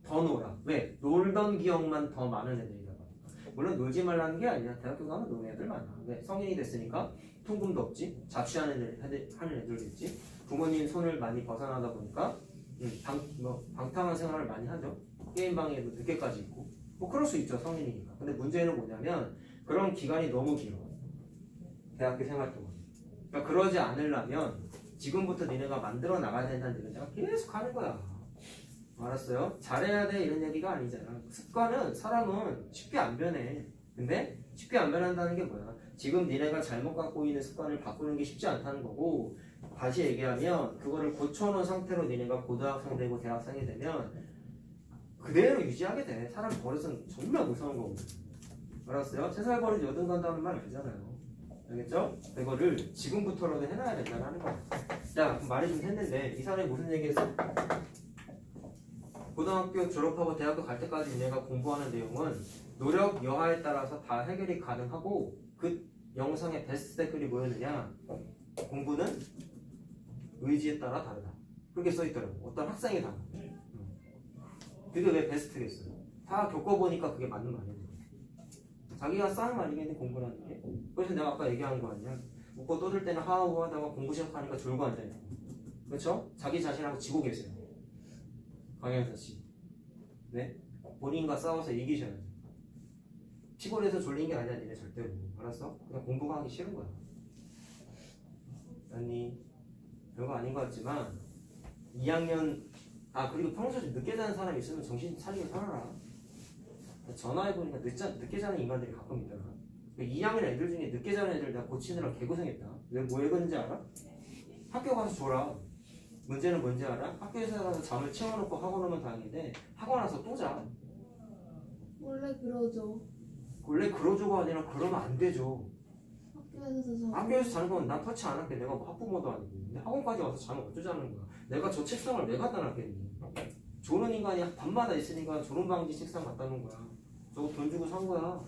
더 놀아. 왜? 놀던 기억만 더 많은 애들이다 보니까. 물론 놀지 말라는 게 아니라 대학교 가면 노는 애들 많아. 왜? 성인이 됐으니까 통금도 없지. 자취하는 하는 애들도 있지. 부모님 손을 많이 벗어나다 보니까 방탕한 생활을 많이 하죠. 게임방에도 늦게까지 있고 뭐 그럴 수 있죠. 성인이니까. 근데 문제는 뭐냐면 그런 기간이 너무 길어. 대학교 생활 동안. 그러니까 그러지 않으려면 지금부터 니네가 만들어 나가야 된다는 얘기를 내가 계속 하는 거야. 알았어요? 잘해야 돼 이런 얘기가 아니잖아. 습관은 사람은 쉽게 안 변해. 근데 쉽게 안 변한다는 게 뭐야? 지금 니네가 잘못 갖고 있는 습관을 바꾸는 게 쉽지 않다는 거고 다시 얘기하면 그거를 고쳐놓은 상태로 니네가 고등학생 되고 대학생이 되면 그대로 유지하게 돼. 사람 버릇은 정말 무서운 거거든. 알았어요? 3살 버릇 여든 간다는 말 알잖아요. 알겠죠? 이거를 지금부터라도 해놔야 된다는 거야. 자, 말이 좀 했는데 이 사람이 무슨 얘기했어? 고등학교 졸업하고 대학교 갈 때까지 내가 공부하는 내용은 노력 여하에 따라서 다 해결이 가능하고 그 영상의 베스트 댓글이 뭐였느냐? 공부는 의지에 따라 다르다. 그렇게 써있더라고. 어떤 학생이 다. 그게 왜 베스트겠어요? 다 겪어보니까 그게 맞는 말이에요. 자기가 쌓은 말이겠네, 공부라는 게. 그래서 내가 아까 얘기한 거 아니야? 웃고 떠들 때는 하하호 하다가 공부 시작하니까 졸고 앉아있고. 그렇죠? 자기 자신하고 지고 계세요. 강현서 씨. 네? 본인과 싸워서 이기셔야죠. 피곤해서 졸린 게 아니야, 니네 절대로. 알았어? 그냥 공부가 하기 싫은 거야. 아니, 별거 아닌 것 같지만 2학년 그리고 평소에 좀 늦게 자는 사람이 있으면 정신 차리게 살아라. 전화해보니까 늦게 자는 인간들이 가끔 있더라. 2학년 애들 중에 늦게 자는 애들 내가 고치느라 개고생했다. 왜 그런지 알아? 학교 가서 졸아. 문제는 뭔지 알아? 학교에서 가서 잠을 채워놓고 학원 오면 다행인데 학원 와서 또 자. 원래 그러죠. 원래 그러죠가 아니라 그러면 안 되죠. 학교에서 자는 건 난 터치 안 할게. 내가 뭐 학부모도 아니고. 근데 학원까지 와서 자면 어쩌자는 거야. 내가 저 책상을 왜 갖다 놨겠니? 조는 인간이 밤마다 있으니까 조는 방지 책상 갖다 놓은 거야. 저거 돈 주고 산 거야.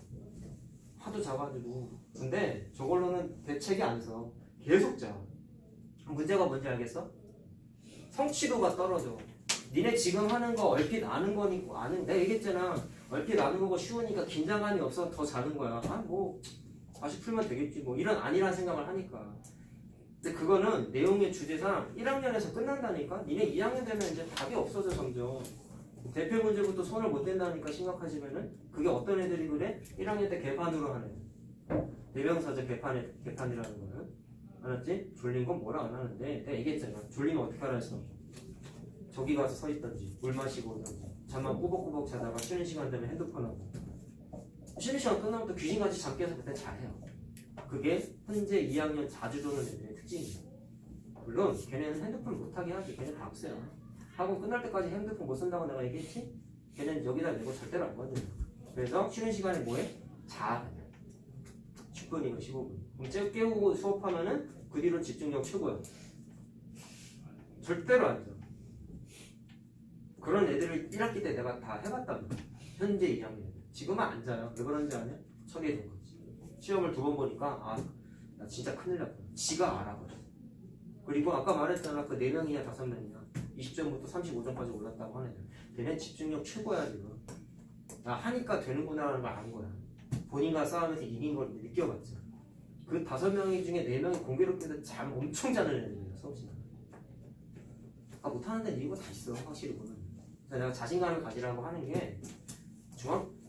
하도 자가지고. 근데 저걸로는 대책이 안 서. 계속 자. 문제가 뭔지 알겠어? 성취도가 떨어져. 니네 지금 하는 거 얼핏 아는 거니까 내가 얘기했잖아. 얼핏 아는 거가 쉬우니까 긴장감이 없어 더 자는 거야. 다시 풀면 되겠지 뭐 이런 아니란 생각을 하니까. 근데 그거는 내용의 주제상 1학년에서 끝난다니까. 니네 2학년 되면 이제 답이 없어져 점점. 대표 문제부터 손을 못 댄다니까 심각하시면은. 그게 어떤 애들이 그래? 1학년 때 개판으로 하는 대명사적 개판이라는 거는. 알았지? 졸린 건 뭐라 안 하는데 내가 얘기했잖아. 졸리면 어떻게 하라 했어? 저기 가서 서 있던지 물 마시고 오던지 잠만 꾸벅꾸벅 자다가 쉬는 시간 되면 핸드폰 하고. 쉬는 시간 끝나면 또 귀신같이 잠 깨서 그때 잘해요. 그게 현재 2학년 자주 조는 애들의 특징이에요. 물론 걔네는 핸드폰 못하게 하지. 걔네 다 없어요. 학원 끝날 때까지 핸드폰 못 쓴다고 내가 얘기했지? 걔네는 여기다 내고 절대로 안 거든요. 그래서 쉬는 시간에 뭐해? 자. 10분이고 15분. 그럼 깨우고 수업하면은 그 뒤로 집중력 최고야. 절대로 안 줘. 그런 애들을 1학기 때 내가 다 해봤답니다. 현재 2학년 애들. 지금은 안 자요. 왜 그런지 아냐? 처리해준 거지. 시험을 2번 보니까 나 진짜 큰일 났다. 지가 알아버려. 그리고 아까 말했잖아. 그 4명이냐 5명이냐 20점부터 35점까지 올랐다고 하는 애들. 걔네 집중력 최고야 지금. 나 하니까 되는구나라는 걸 안 거야. 본인과 싸우면서 이긴 걸 느껴봤죠. 그 5명 중에 4명이 공교롭게도 잠 엄청 자는 애들이에요. 수업시간. 못하는 데는 이유가 다 있어. 확실히 보면. 내가 자신감을 가지라고 하는 게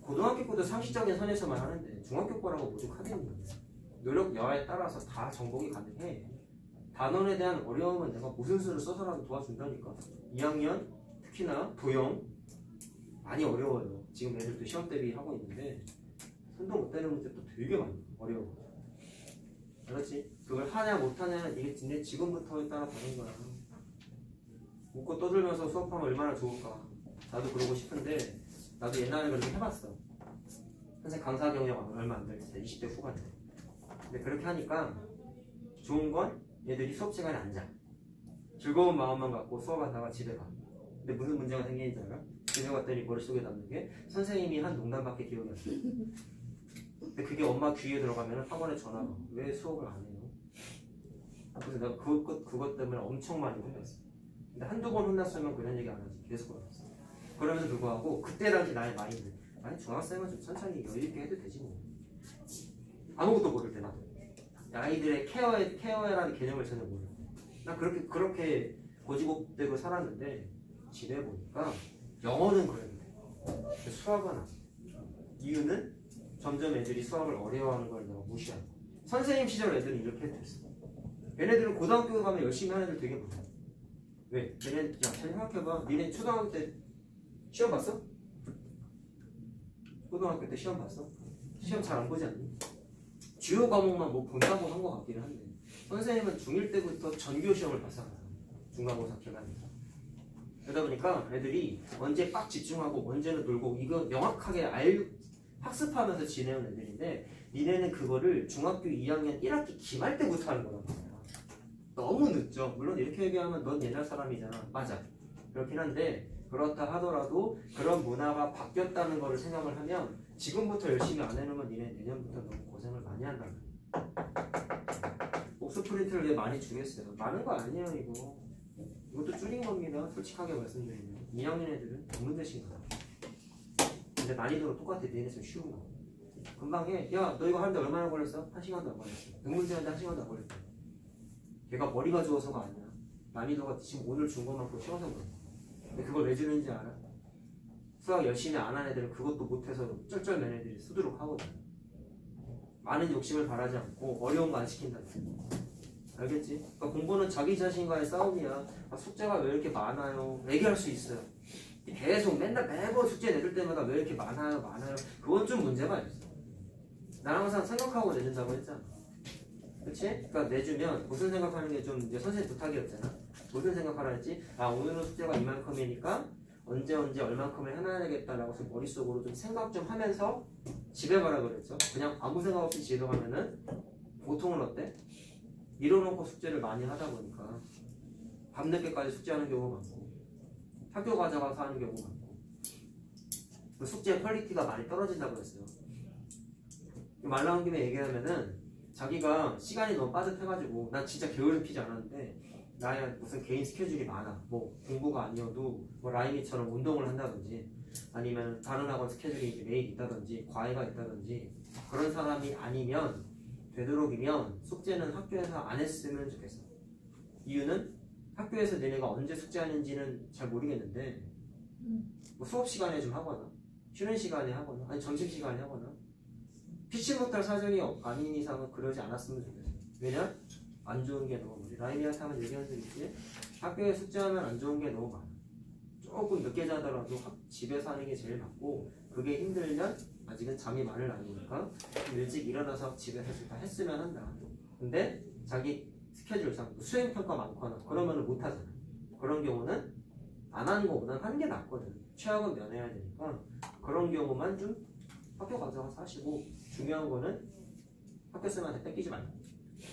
고등학교 거도 상식적인 선에서만 하는데 중학교 거라고 모두 카드입니다. 노력 여하에 따라서 다 정복이 가능해. 단원에 대한 어려움은 내가 무슨 수를 써서라도 도와준다니까. 2학년 특히나 도형 많이 어려워요. 지금 애들도 시험 대비 하고 있는데 손도 못 대는 문제도 되게 많아. 어려워. 그렇지? 그걸 하냐 못하냐는 이게 진짜 지금부터에 따라 다른 거야. 웃고 떠들면서 수업하면 얼마나 좋을까. 나도 그러고 싶은데 나도 옛날에 그렇게 해봤어. 선생님 강사 경력 얼마 안 됐을 때 20대 후반에. 근데 그렇게 하니까 좋은 건 얘들이 수업 시간에 앉아. 즐거운 마음만 갖고 수업하다가 집에 가. 근데 무슨 문제가 생기는지 알아? 집에 갔더니 머릿속에 남는 게 선생님이 한 농담밖에 기억이 안 나. 근데 그게 엄마 귀에 들어가면 학원에 전화가 와. 왜 수업을 안 해요? 그래서 내가 그것 때문에 엄청 많이 혼났어. 근데 한두 번 혼났으면 그런 얘기 안 하지. 계속 혼났어. 그럼에도 불구하고 그때 당시 나의 마인드. 아니 중학생은 좀 천천히 여유있게 해도 되지 뭐. 아무것도 모를 때 나도. 아이들의 케어라는 개념을 전혀 몰라. 난 그렇게 고지고대로 살았는데 집에 보니까 영어는 그랬는데 수학은 안 돼. 이유는 점점 애들이 수학을 어려워하는 걸 내가 무시하고. 선생님 시절 애들은 이렇게 됐어. 얘네들은 고등학교 가면 열심히 하는 애들 되게 많아. 왜? 얘네 잘 생각해봐. 니네 초등학교 때 시험 봤어? 고등학교 때 시험 봤어? 시험 잘 안 보지 않니? 주요 과목만 뭐 본다고 한 것 같기는 한데 선생님은 중1 때부터 전교 시험을 봤어. 중간고사 기간에서. 그러다 보니까 애들이 언제 빡 집중하고 언제는 놀고 이거 명확하게 학습하면서 지내는 애들인데 니네는 그거를 중학교 2학년 1학기 기말 때부터 하는 거란 말이야. 너무 늦죠. 물론 이렇게 얘기하면 넌 옛날 사람이잖아. 맞아. 그렇긴 한데 그렇다 하더라도 그런 문화가 바뀌었다는 거를 생각을 하면 지금부터 열심히 안 해놓으면 니네 내년부터 너무 고생을 많이 한다. 복수 프린트를 왜 많이 주겠어요? 많은 거 아니에요 이거. 이것도 줄인 겁니다. 솔직하게 말씀드리면 2학년 애들은 없는 대신 거야. 근데 난이도는 똑같아. 니네 좀 쉬운 거. 금방 해. 야 너 이거 하는데 얼마나 걸렸어? 1시간도 안 걸렸어. 100문제 하는데 1시간도 안 걸렸어. 걔가 머리가 좋아서가 아니야. 난이도가 지금 오늘 준 것만큼 쉬워서 그래. 근데 그걸 왜 주는지 알아? 수학 열심히 안 한 애들은 그것도 못해서 쩔쩔맨 애들이 쓰도록 하거든. 많은 욕심을 바라지 않고 어려운 거 안 시킨다. 알겠지? 그러니까 공부는 자기 자신과의 싸움이야. 아, 숙제가 왜 이렇게 많아요? 얘기할 수 있어요. 계속 맨날 매번 숙제 내줄 때마다 왜 이렇게 많아요? 그건 좀 문제가 있어. 난 항상 생각하고 내준다고 했잖아. 그치? 그러니까 내주면 무슨 생각하는 게 좀 이제 선생님 부탁이었잖아. 무슨 생각하라 했지? 아 오늘은 숙제가 이만큼이니까 언제 얼만큼을 해놔야 되겠다라고 해서 머릿속으로 좀 생각 좀 하면서 집에 가라 그랬죠. 그냥 아무 생각 없이 집에 가면은 보통은 어때? 밀어놓고 숙제를 많이 하다 보니까 밤늦게까지 숙제하는 경우가 많고 학교 가져가서 하는 경우가 많고 숙제 퀄리티가 많이 떨어진다고 했어요. 말 나온 김에 얘기하면은 자기가 시간이 너무 빠듯해가지고 난 진짜 게으름 피지 않았는데 나의 무슨 개인 스케줄이 많아. 뭐 공부가 아니어도 뭐 라임이처럼 운동을 한다든지 아니면 다른 학원 스케줄이 매일 있다든지 과외가 있다든지 그런 사람이 아니면 되도록이면 숙제는 학교에서 안 했으면 좋겠어. 이유는 학교에서 너네가 언제 숙제하는지는 잘 모르겠는데 뭐 수업 시간에 좀 하거나 쉬는 시간에 하거나 아니 점심시간에 하거나 피치 못할 사정이 아닌 이상은 그러지 않았으면 좋겠어. 왜냐? 안 좋은 게 너무 많아. 라임이한테 한번 얘기한 적 있지? 학교에 숙제하면 안 좋은 게 너무 많아. 조금 늦게 자더라도 집에서 하는 게 제일 맞고 그게 힘들면 아직은 잠이 많을 나이니까 좀 일찍 일어나서 집에서 다 했으면 한다. 근데 자기 스케줄상 수행평가 많거나 그러면 못 하잖아. 그런 경우는 안 하는 거보다 하는 게 낫거든. 최악은 면해야 되니까 그런 경우만 좀 학교 가져가서 하시고 중요한 거는 학교 쌤한테 뺏기지 말고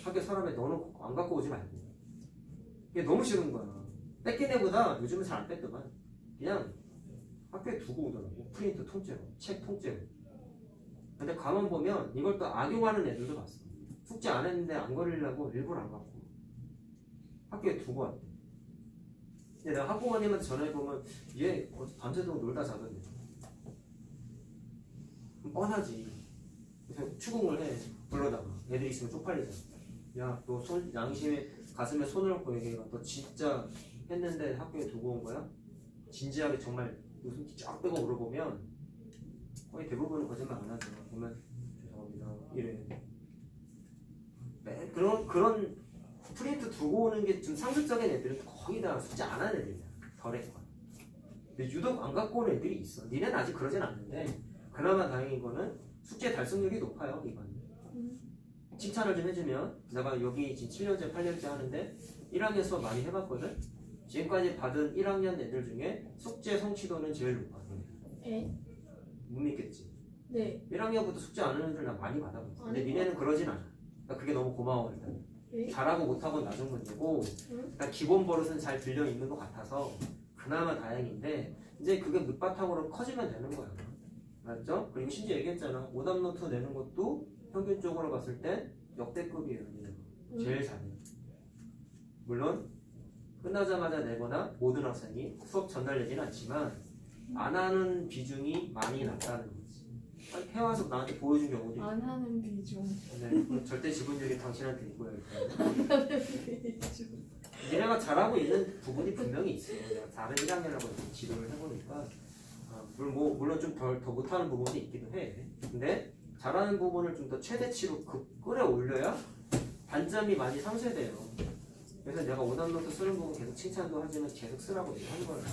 학교 서랍에 넣어놓고 안 갖고 오지 말고. 이게 너무 싫은 거야. 뺏긴 애보다 요즘은 잘 안 뺏더만 그냥 학교에 두고 오더라고. 프린트 통째로, 책 통째로. 근데 가만 보면 이걸 또 악용하는 애들도 봤어. 숙제 안 했는데 안 걸리려고 일부러 안 갖고 학교에 두고 왔대. 근데 내가 학부모님한테 전화해보면 얘 밤새도록 놀다 자던데. 뻔하지. 그래서 추궁을 해. 불러다가 애들 있으면 쪽팔리잖아. 야 너 손 양심에 가슴에 손을 얹고 얘기해봐. 너 진짜 했는데 학교에 두고 온 거야? 진지하게 정말 웃음기 쫙 빼고 물어보면 거의 대부분은 거짓말 안 하죠. 보면 죄송합니다 이래. 네, 그런 프린트 두고 오는 게 좀 상습적인 애들은 거의 다 숙제 안 하는 애들이야. 덜 했거나. 근데 유독 안 갖고 온 애들이 있어. 니네는 아직 그러진 않는데 그나마 다행인 거는 숙제 달성률이 높아요. 이건 칭찬을 좀 해주면 내가 여기 지금 7년째 8년째 하는데 1학년 수업 많이 해봤거든. 지금까지 받은 1학년 애들 중에 숙제 성취도는 제일 높아. 에? 못 믿겠지. 네. 1학년부터 숙제 안 하는 애들 나 많이 받아봤어. 근데 니네는 그러진 않아. 그러니까 그게 너무 고마워 일단. 에? 잘하고 못하고 나중 문제고 일단 기본 버릇은 잘 들려 있는 것 같아서 그나마 다행인데 이제 그게 밑바탕으로 커지면 되는 거야. 맞죠? 그리고 심지어 얘기했잖아. 오답노트 내는 것도 평균적으로 봤을 때 역대급이에요. 제일 잘해요. 물론 끝나자마자 내거나 모든 학생이 수업 전날 내지는 않지만 안 하는 비중이 많이 낮다는 거지. 해와서 나한테 보여준 경우도 있고. 안 하는 비중. 네, 절대 지분율이 당신한테 있고요. 안 하는 비중. 니네가 잘하고 있는 부분이 분명히 있어요. 내가 다른 1학년하고 지도를 해보니까 물론 좀 더 못하는 부분이 있기도 해. 근데 잘하는 부분을 좀 더 최대치로 끌어올려야 단점이 많이 상쇄돼요. 그래서 내가 오답노트 쓰는 부분 계속 칭찬도 하지만 계속 쓰라고 얘기하는 거야.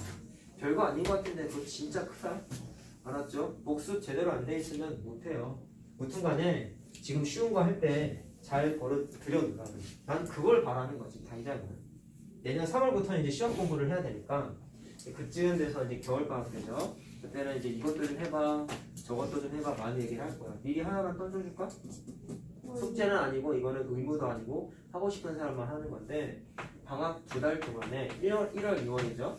별거 아닌 것 같은데 그거 진짜 크다. 알았죠? 복습 제대로 안 돼 있으면 못해요. 무튼간에 지금 쉬운 거 할 때 잘 버릇 들여놓으라. 난 그걸 바라는 거지 당장은. 내년 3월부터는 이제 시험 공부를 해야 되니까 그쯤 돼서 이제 겨울방학 되죠. 그때는 이제 이것도 좀 해봐, 저것도 좀 해봐 많이 얘기를 할 거야. 미리 하나만 던져줄까? 숙제는 아니고 이거는 의무도 아니고 하고 싶은 사람만 하는 건데 방학 2달 동안에 1월 2월이죠.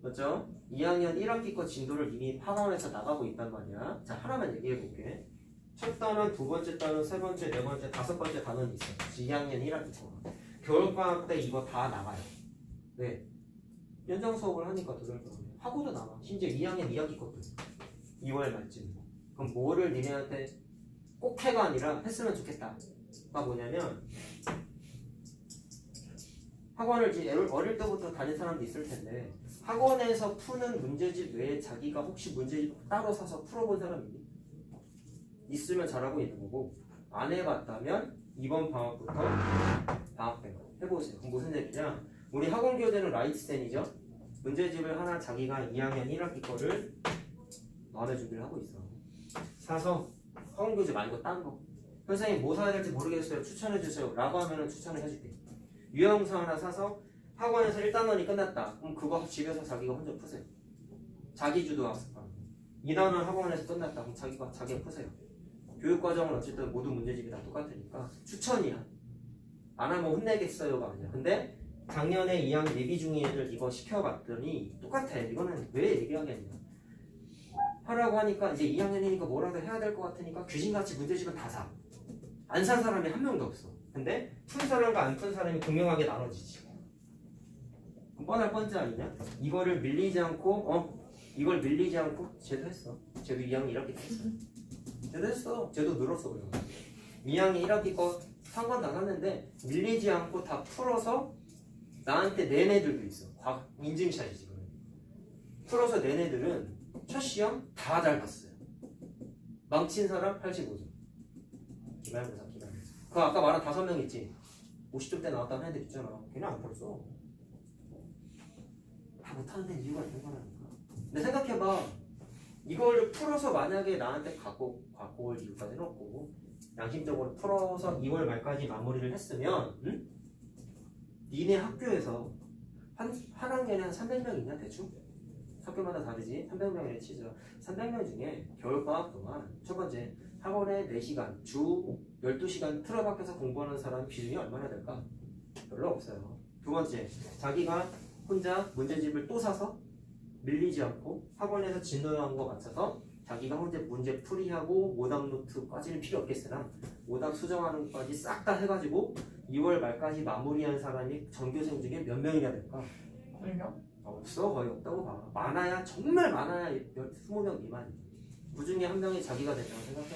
맞죠? 2학년 1학기 거 진도를 이미 학원에서 나가고 있단 말이야. 자, 하나만 얘기해 볼게. 첫 단원, 두 번째 단원, 세 번째, 네 번째, 다섯 번째 단원이 있어. 2학년 1학기 거. 겨울방학 때 이거 다 나가요. 왜? 연장 수업을 하니까 그럴 거예요. 하고도 나와. 심지어 2학년 2학기 것도 2월 말쯤. 그럼 뭐를 니네한테 꼭 해가 아니라 했으면 좋겠다가 뭐냐면 학원을 이제 어릴 때부터 다닌 사람도 있을 텐데 학원에서 푸는 문제집 외에 자기가 혹시 문제집 따로 사서 풀어본 사람이 있으면 잘하고 있는 거고 안 해봤다면 이번 방학부터 방학 때 해보세요. 그럼 무슨 얘기냐? 우리 학원 교재는 라이트센이죠. 문제집을 하나 자기가 2학년 1학기 거를 마음의 준비를 하고 있어. 사서 학원 교재 말고 딴 거. 선생님 뭐 사야 될지 모르겠어요. 추천해주세요. 라고 하면은 추천을 해줄게. 유형서 하나 사서 학원에서 1단원이 끝났다. 그럼 그거 집에서 자기가 혼자 푸세요. 자기 주도 학습. 2단원 학원에서 끝났다. 그럼 자기가 푸세요. 교육과정은 어쨌든 모든 문제집이 다 똑같으니까 추천이야. 안 하면 혼내겠어요가 아니야. 근데 작년에 2학년 예비 중인 애들 이거 시켜봤더니 똑같아. 이거는 왜 얘기하겠냐. 하라고 하니까 이제 2학년이니까 뭐라도 해야 될 것 같으니까 귀신같이 문제집은 다 사. 안 산 사람이 한 명도 없어. 근데 푼 사람과 안 푼 사람이 분명하게 나눠지지. 그럼 뻔할 뻔지 아니냐? 이거를 밀리지 않고 이걸 밀리지 않고 쟤도 했어. 쟤도 2학년 1학기 때 했어. 쟤도 했어. 쟤도 늘었어. 그냥 2학년 1학기 거 상관 다 샀는데 밀리지 않고 다 풀어서 나한테 낸 애들도 있어. 인증샷이지. 풀어서 낸 애들은 첫 시험 다 잘 봤어요. 망친 사람 85점. 기말고사. 그 아까 말한 5명 있지? 50점대 나왔다는 애들 있잖아. 걔는 안 풀었어. 다 못하는 데는 이유가 있는 거라니까. 근데 생각해봐. 이걸 풀어서 만약에 나한테 갖고 올 이유까지는 없고 양심적으로 풀어서 2월 말까지 마무리를 했으면 니네 학교에서 한 학년에 한 300명 있냐 대충? 학교마다 다르지. 300명이래 치죠. 300명 중에 겨울방학 동안 첫 번째 학원에 4시간 주 12시간 틀어박혀서 공부하는 사람 비중이 얼마나 될까? 별로 없어요. 두 번째, 자기가 혼자 문제집을 또 사서 밀리지 않고 학원에서 진도한 거 맞춰서 자기가 혼자 문제 풀이하고 오답 노트까지는 필요 없겠으나 오답 수정하는 것까지 싹 다 해가지고 2월 말까지 마무리한 사람이 전교생 중에 몇 명이나 될까? 1명? 없어. 거의 없다고 봐. 많아야 정말 많아야 20명 미만이야. 그 중에 한 명이 자기가 된다고 생각해봐.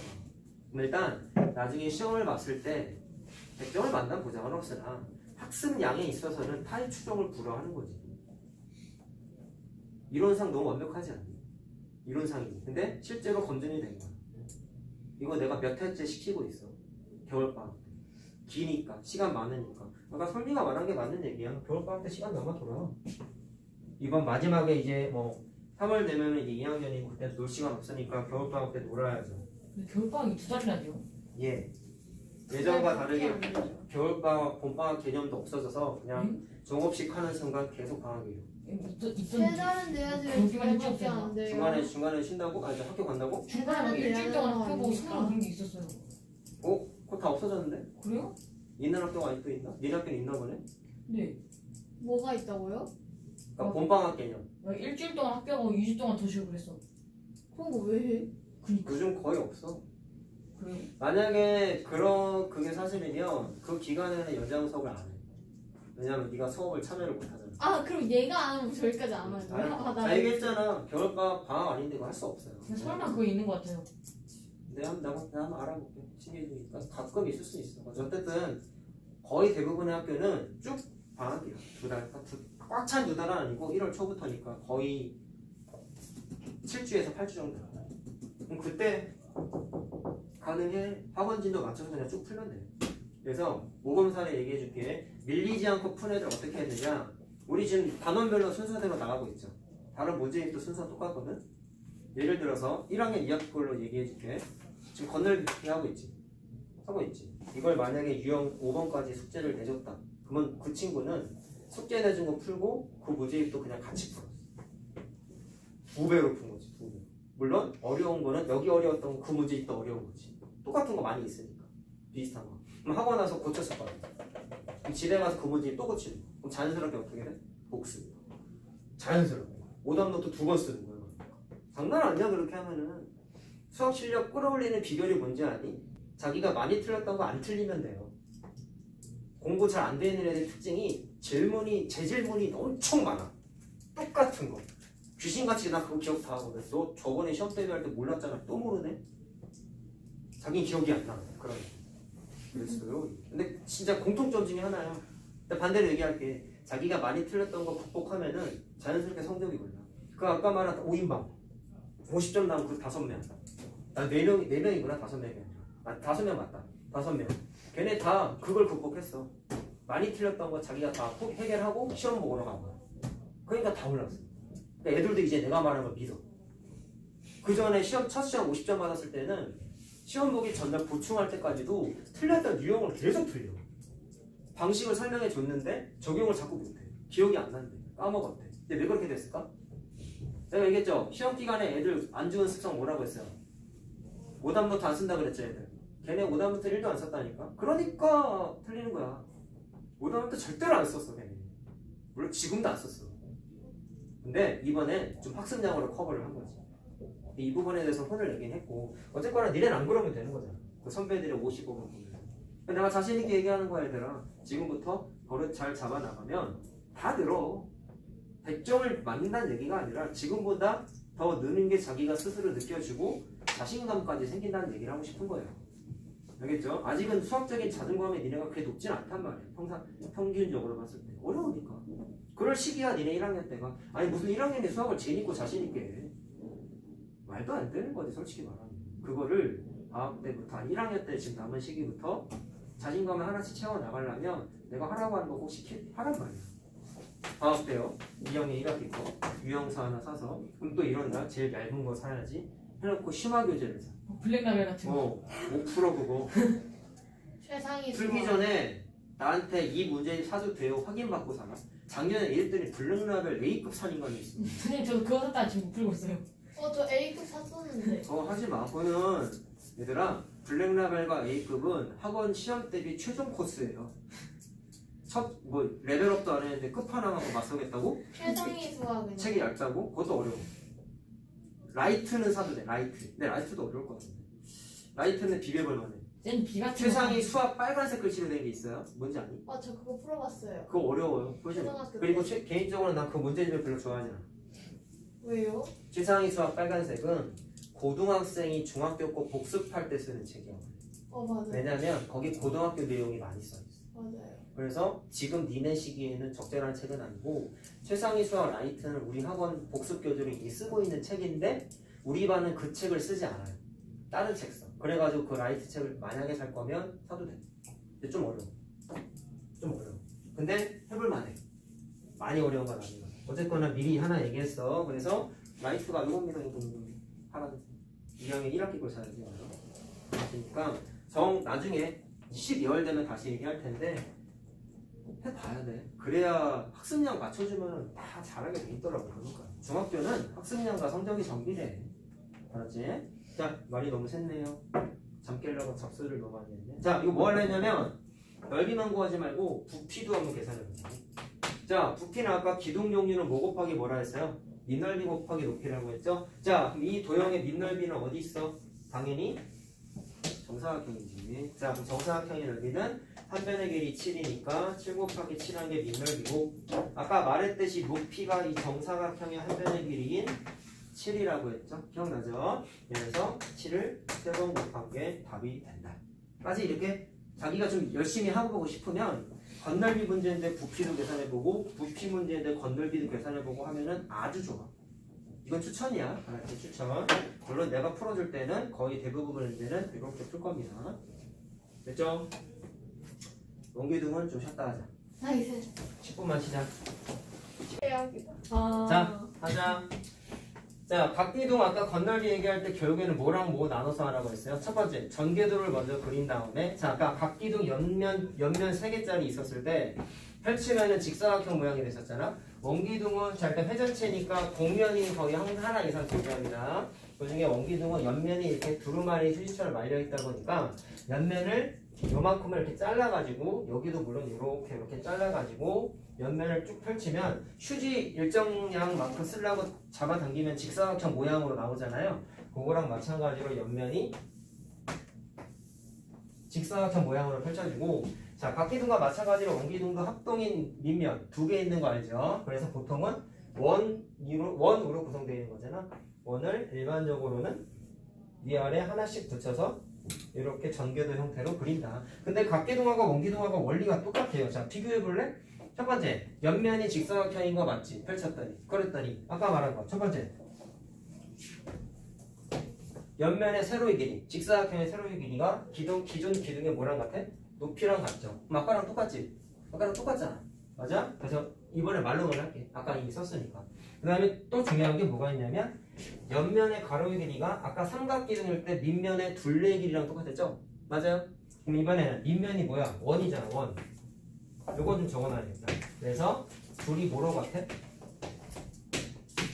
그럼 일단 나중에 시험을 봤을 때 100점을 만난 보장은 없으나 학습량에 있어서는 타의 추정을 불허하는 거지. 이론상 너무 완벽하지 않니? 이론상이지. 근데 실제로 검증이 된 거야. 이거 내가 몇 회째 시키고 있어. 겨울방학 때. 기니까. 시간 많으니까. 아까 설미가 말한 게 맞는 얘기야. 겨울방학 때 시간 남아 돌아. 이번 마지막에 이제 뭐 3월 되면 이제 2학년이고 그때 놀 시간 없으니까 겨울방학 때 놀아야죠. 근데 겨울방학이 2달이나요? 예. 예전과 다르게 겨울방학, 봄방학 개념도 없어져서 그냥 종업식 하는 순간 계속 방학이에요. 세 달은 돼야지 그거밖에 안 돼요. 중간에 쉰다고? 아니 학교 간다고? 중간에 일주일 동안 학교 보고 수능 그런 게 있었어요. 그거 다 없어졌는데? 그래요? 있는 학교가 아직도 있나? 니네 학교는 있나 보네? 네. 뭐가 있다고요? 그러니까 봄방학 개념. 일주일 동안 학교 가고 2주 동안 더 쉬고 그랬어. 그런 거 왜 해? 그니까. 요즘 거의 없어. 그래요? 만약에 그게 사실이면 그 기간에는 연장 수업을 안 해. 왜냐면 네가 수업을 참여를 못 하잖아. 아 그럼 얘가 안 하면 저기까지 안 하는 거야? 나 얘기했잖아. 겨울방학 방학 아닌데 이거 할 수 없어요. 근데 설마 그거 있는 것 같아요. 내가 한번 알아볼게. 신기해지니까 가끔 있을 수 있어. 어쨌든 거의 대부분의 학교는 쭉 방학이야. 2달. 꽉 찬 2달은 아니고 1월 초부터니까 거의 7주에서 8주 정도. 그럼 그때 가능해. 학원진도 맞춰서 그냥 쭉 풀면 돼. 그래서 모범사례 얘기해줄게. 밀리지 않고 푼 애들 어떻게 했느냐. 우리 지금 단원별로 순서대로 나가고 있죠. 다른 문제집도 순서 똑같거든. 예를 들어서 1학년 2학기 걸로 얘기해줄게. 지금 건널기 하고 있지. 하고 있지. 이걸 만약에 유형 5번까지 숙제를 내줬다. 그러면 그 친구는 숙제 내준 거 풀고 그 문제집도 그냥 같이 풀었어. 2배로 푼 거지. 2배. 물론 어려운 거는 여기 어려웠던 그 문제집도 어려운 거지. 똑같은 거 많이 있으니까. 비슷한 거. 그럼 하고 나서 고쳤을 거야. 그럼 집에 가서 그 문제집 또 고치는 거. 그럼 자연스럽게 어떻게 돼? 복습. 자연스럽게. 오답 노트 2권 쓰는 거야. 장난 아니야 그렇게 하면은. 수학 실력 끌어올리는 비결이 뭔지 아니? 자기가 많이 틀렸던 거 안 틀리면 돼요. 공부 잘 안 되는 애들 특징이 재질문이 엄청 많아. 똑같은 거. 귀신같이 나 그거 기억 다 하거든. 너 저번에 시험 대비할 때 몰랐잖아. 또 모르네? 자기 기억이 안 나. 그런 그랬어요. 근데 진짜 공통점 중에 하나야. 근데 반대로 얘기할게. 자기가 많이 틀렸던 거 극복하면은 자연스럽게 성적이 올라. 그 아까 말한 5인방 50점 나온 그 5명. 나 4명이구나. 5명이 아니라. 5명 맞다. 5명. 걔네 다 그걸 극복했어. 많이 틀렸던 거 자기가 다 해결하고 시험 보러 간 거야. 그러니까 다 올랐어. 그러니까 애들도 이제 내가 말한 걸 믿어. 그 전에 첫 시험 50점 받았을 때는 시험 보기 전날 보충할 때까지도 틀렸던 유형을 계속 틀려. 방식을 설명해 줬는데 적용을 자꾸 못해. 기억이 안 난대. 까먹었대. 근데 왜 그렇게 됐을까? 내가 얘기했죠. 시험 기간에 애들 안 좋은 습성 뭐라고 했어요? 오답노트 안 쓴다 그랬죠 애들. 걔네 오답노트 1도 안 썼다니까. 그러니까 틀리는 거야. 오답노트 절대로 안 썼어 걔네. 물론 지금도 안 썼어. 근데 이번에 좀 학습량으로 커버를 한 거지. 이 부분에 대해서 혼을 내긴 했고 어쨌거나 니네는 안 그러면 되는 거잖아. 그 선배들의 55분 보면. 내가 자신있게 얘기하는 거야 얘들아. 지금부터 버릇 잘 잡아나가면 다 늘어. 100점을 맞는다는 얘기가 아니라 지금보다 더 느는 게 자기가 스스로 느껴지고 자신감까지 생긴다는 얘기를 하고 싶은 거예요. 알겠죠? 아직은 수학적인 자존감이 니네가 그렇게 높진 않단 말이에요. 평균적으로 봤을 때. 어려우니까. 그럴 시기야 니네 1학년 때가. 아니 무슨 1학년에 수학을 재밌고 자신있게 해. 말도 안 되는 거지 솔직히 말하면. 그거를 방학 때부터 한 1학년 때 지금 남은 시기부터 자신감을 하나씩 채워나가려면 내가 하라고 하는 거 꼭 하란 말이야. 방학 때요. 2학년 1학기 거 유형서 하나 사서 그럼 또 이런 날 제일 얇은 거 사야지 해놓고 심화교재를 사. 블랙라벨 같은 거. 5% 그거 최상위 풀기 전에 나한테 이 문제 사도 돼요 확인받고 사나? 작년에 이랬더니 블랙라벨 A급 선인관이 있어. 선생님 저도 그거 샀다가 지금 못 풀고 있어요. 저 A급 샀었는데. 하지마. 그거는 얘들아 블랙라벨과 A급은 학원 시험 대비 최종 코스예요. 레벨업도 안 했는데 끝판왕하고 맞서겠다고? 최상위 수학은 책이 얇다고? 그것도 어려워. 라이트는 사도 돼. 라이트. 근데 라이트도 어려울 것 같은데. 라이트는 비벼볼만해. 쟤는 비 같은 최상위 수학 빨간색 글씨로 된 게 있어요. 뭔지 아니? 저 그거 풀어봤어요. 그거 어려워요. 초등학교 그리고 개인적으로 난 그 문제집을 별로 좋아하지 않아. 왜요? 최상위 수학 빨간색은 고등학생이 중학교 거 복습할 때 쓰는 책이야. 맞아요. 왜냐면 거기 고등학교 내용이 많이 써있어. 맞아요. 그래서 지금 니네 시기에는 적절한 책은 아니고 최상위 수학 라이트는 우리 학원 복습 교재로 이미 쓰고 있는 책인데 우리 반은 그 책을 쓰지 않아요. 다른 책 써. 그래가지고 그 라이트 책을 만약에 살 거면 사도 돼. 근데 좀 어려워. 근데 해볼만해. 많이 어려운 건 아니야. 어쨌거나 미리 하나 얘기했어. 그래서 라이트가 이겁니다. 하나 2학년 1학기 걸 사야지. 그러니까 나중에 12월 되면 다시 얘기할 텐데 해봐야 돼. 그래야 학습량 맞춰주면 다 잘하게 돼 있더라고. 그러니까 중학교는 학습량과 성적이 정비돼. 알았지? 자, 말이 너무 샜네요. 잠 깨려고 잡소리를 너무 많이 했네. 자, 이거 뭐 하려 했냐면 넓이만 구하지 말고 부피도 한번 계산해보자. 자, 부피는 아까 기둥 종류는 뭐 곱하기 뭐라 했어요? 밑넓이 곱하기 높이라고 했죠? 자, 그럼 이 도형의 밑넓이는 어디 있어? 당연히 정사각형이지. 자, 그럼 정사각형의 넓이는 한 변의 길이 7이니까 7 곱하기 7한 게 밑넓이고 아까 말했듯이 높이가 이 정사각형의 한 변의 길이인 7이라고 했죠? 기억나죠? 그래서 7을 3번 곱한 게 답이 된다. 까지 이렇게 자기가 좀 열심히 하고 보고 싶으면 건넓이 문제인데 부피도 계산해보고 부피 문제인데 건넓이도 계산해보고 하면은 아주 좋아. 이건 추천이야. 알았지? 추천. 물론 내가 풀어줄 때는 거의 대부분의 문제는 이렇게 풀 겁니다. 됐죠? 원기둥은 좀 쉬었다 하자. 나이스. 10분만 쉬자. 최악이다. 자, 하자. 자, 각기둥 아까 건널비 얘기할 때 결국에는 뭐랑 뭐 나눠서 하라고 했어요? 첫 번째, 전개도를 먼저 그린 다음에 자, 아까 각기둥 옆면 3개짜리 있었을 때 펼치면은 직사각형 모양이 됐었잖아. 원기둥은 자, 일단 회전체니까 공면이 거의 하나 이상 존재합니다. 그중에 원기둥은 옆면이 이렇게 두루마리 휴지처럼 말려있다 보니까 옆면을 요만큼을 이렇게 잘라가지고 여기도 물론 이렇게 잘라가지고 옆면을 쭉 펼치면 휴지 일정량만큼 쓰려고 잡아당기면 직사각형 모양으로 나오잖아요. 그거랑 마찬가지로 옆면이 직사각형 모양으로 펼쳐지고, 자, 각기둥과 마찬가지로 원기둥도 합동인 밑면 두 개 있는 거 알죠? 그래서 보통은 원으로 구성되어 있는 거잖아. 원을 일반적으로는 위아래 하나씩 붙여서 이렇게 전개도 형태로 그린다. 근데 각기둥하고 원기둥하고 원리가 똑같아요. 자, 비교해 볼래? 첫 번째, 옆면이 직사각형인 거 맞지? 펼쳤더니. 그랬더니 아까 말한 거 첫 번째, 옆면의 세로의 길이, 직사각형의 세로의 길이가 기존 기둥의 뭐랑 같아? 높이랑 같죠? 그럼 아까랑 똑같지? 아까랑 똑같잖아. 맞아? 그래서 이번에 말로만 할게. 아까 이미 썼으니까. 그 다음에 또 중요한 게 뭐가 있냐면 옆면의 가로의 길이가 아까 삼각기둥일 때 밑면의 둘레의 길이랑 똑같았죠? 맞아요? 그럼 이번에는 밑면이 뭐야? 원이잖아, 원. 요거 좀 적어놔야겠다. 그래서 둘이 뭐로 같아?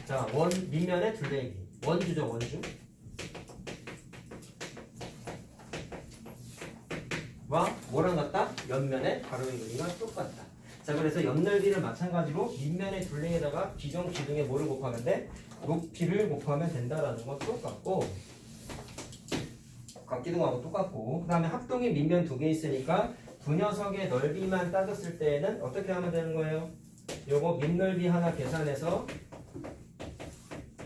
자, 밑면의 둘레의 길이. 원주죠, 원주. 와 뭐랑 같다? 옆면의 가로의 길이가 똑같다. 자, 그래서 옆넓이를 마찬가지로 밑면의 둘레에다가 기존 기둥에 뭐를 곱하면 돼? 높이를 곱하면 된다라는 건 똑같고, 각기둥하고 똑같고, 그 다음에 합동이 밑면 두 개 있으니까 두 녀석의 넓이만 따졌을 때는 어떻게 하면 되는 거예요? 요거 밑넓이 하나 계산해서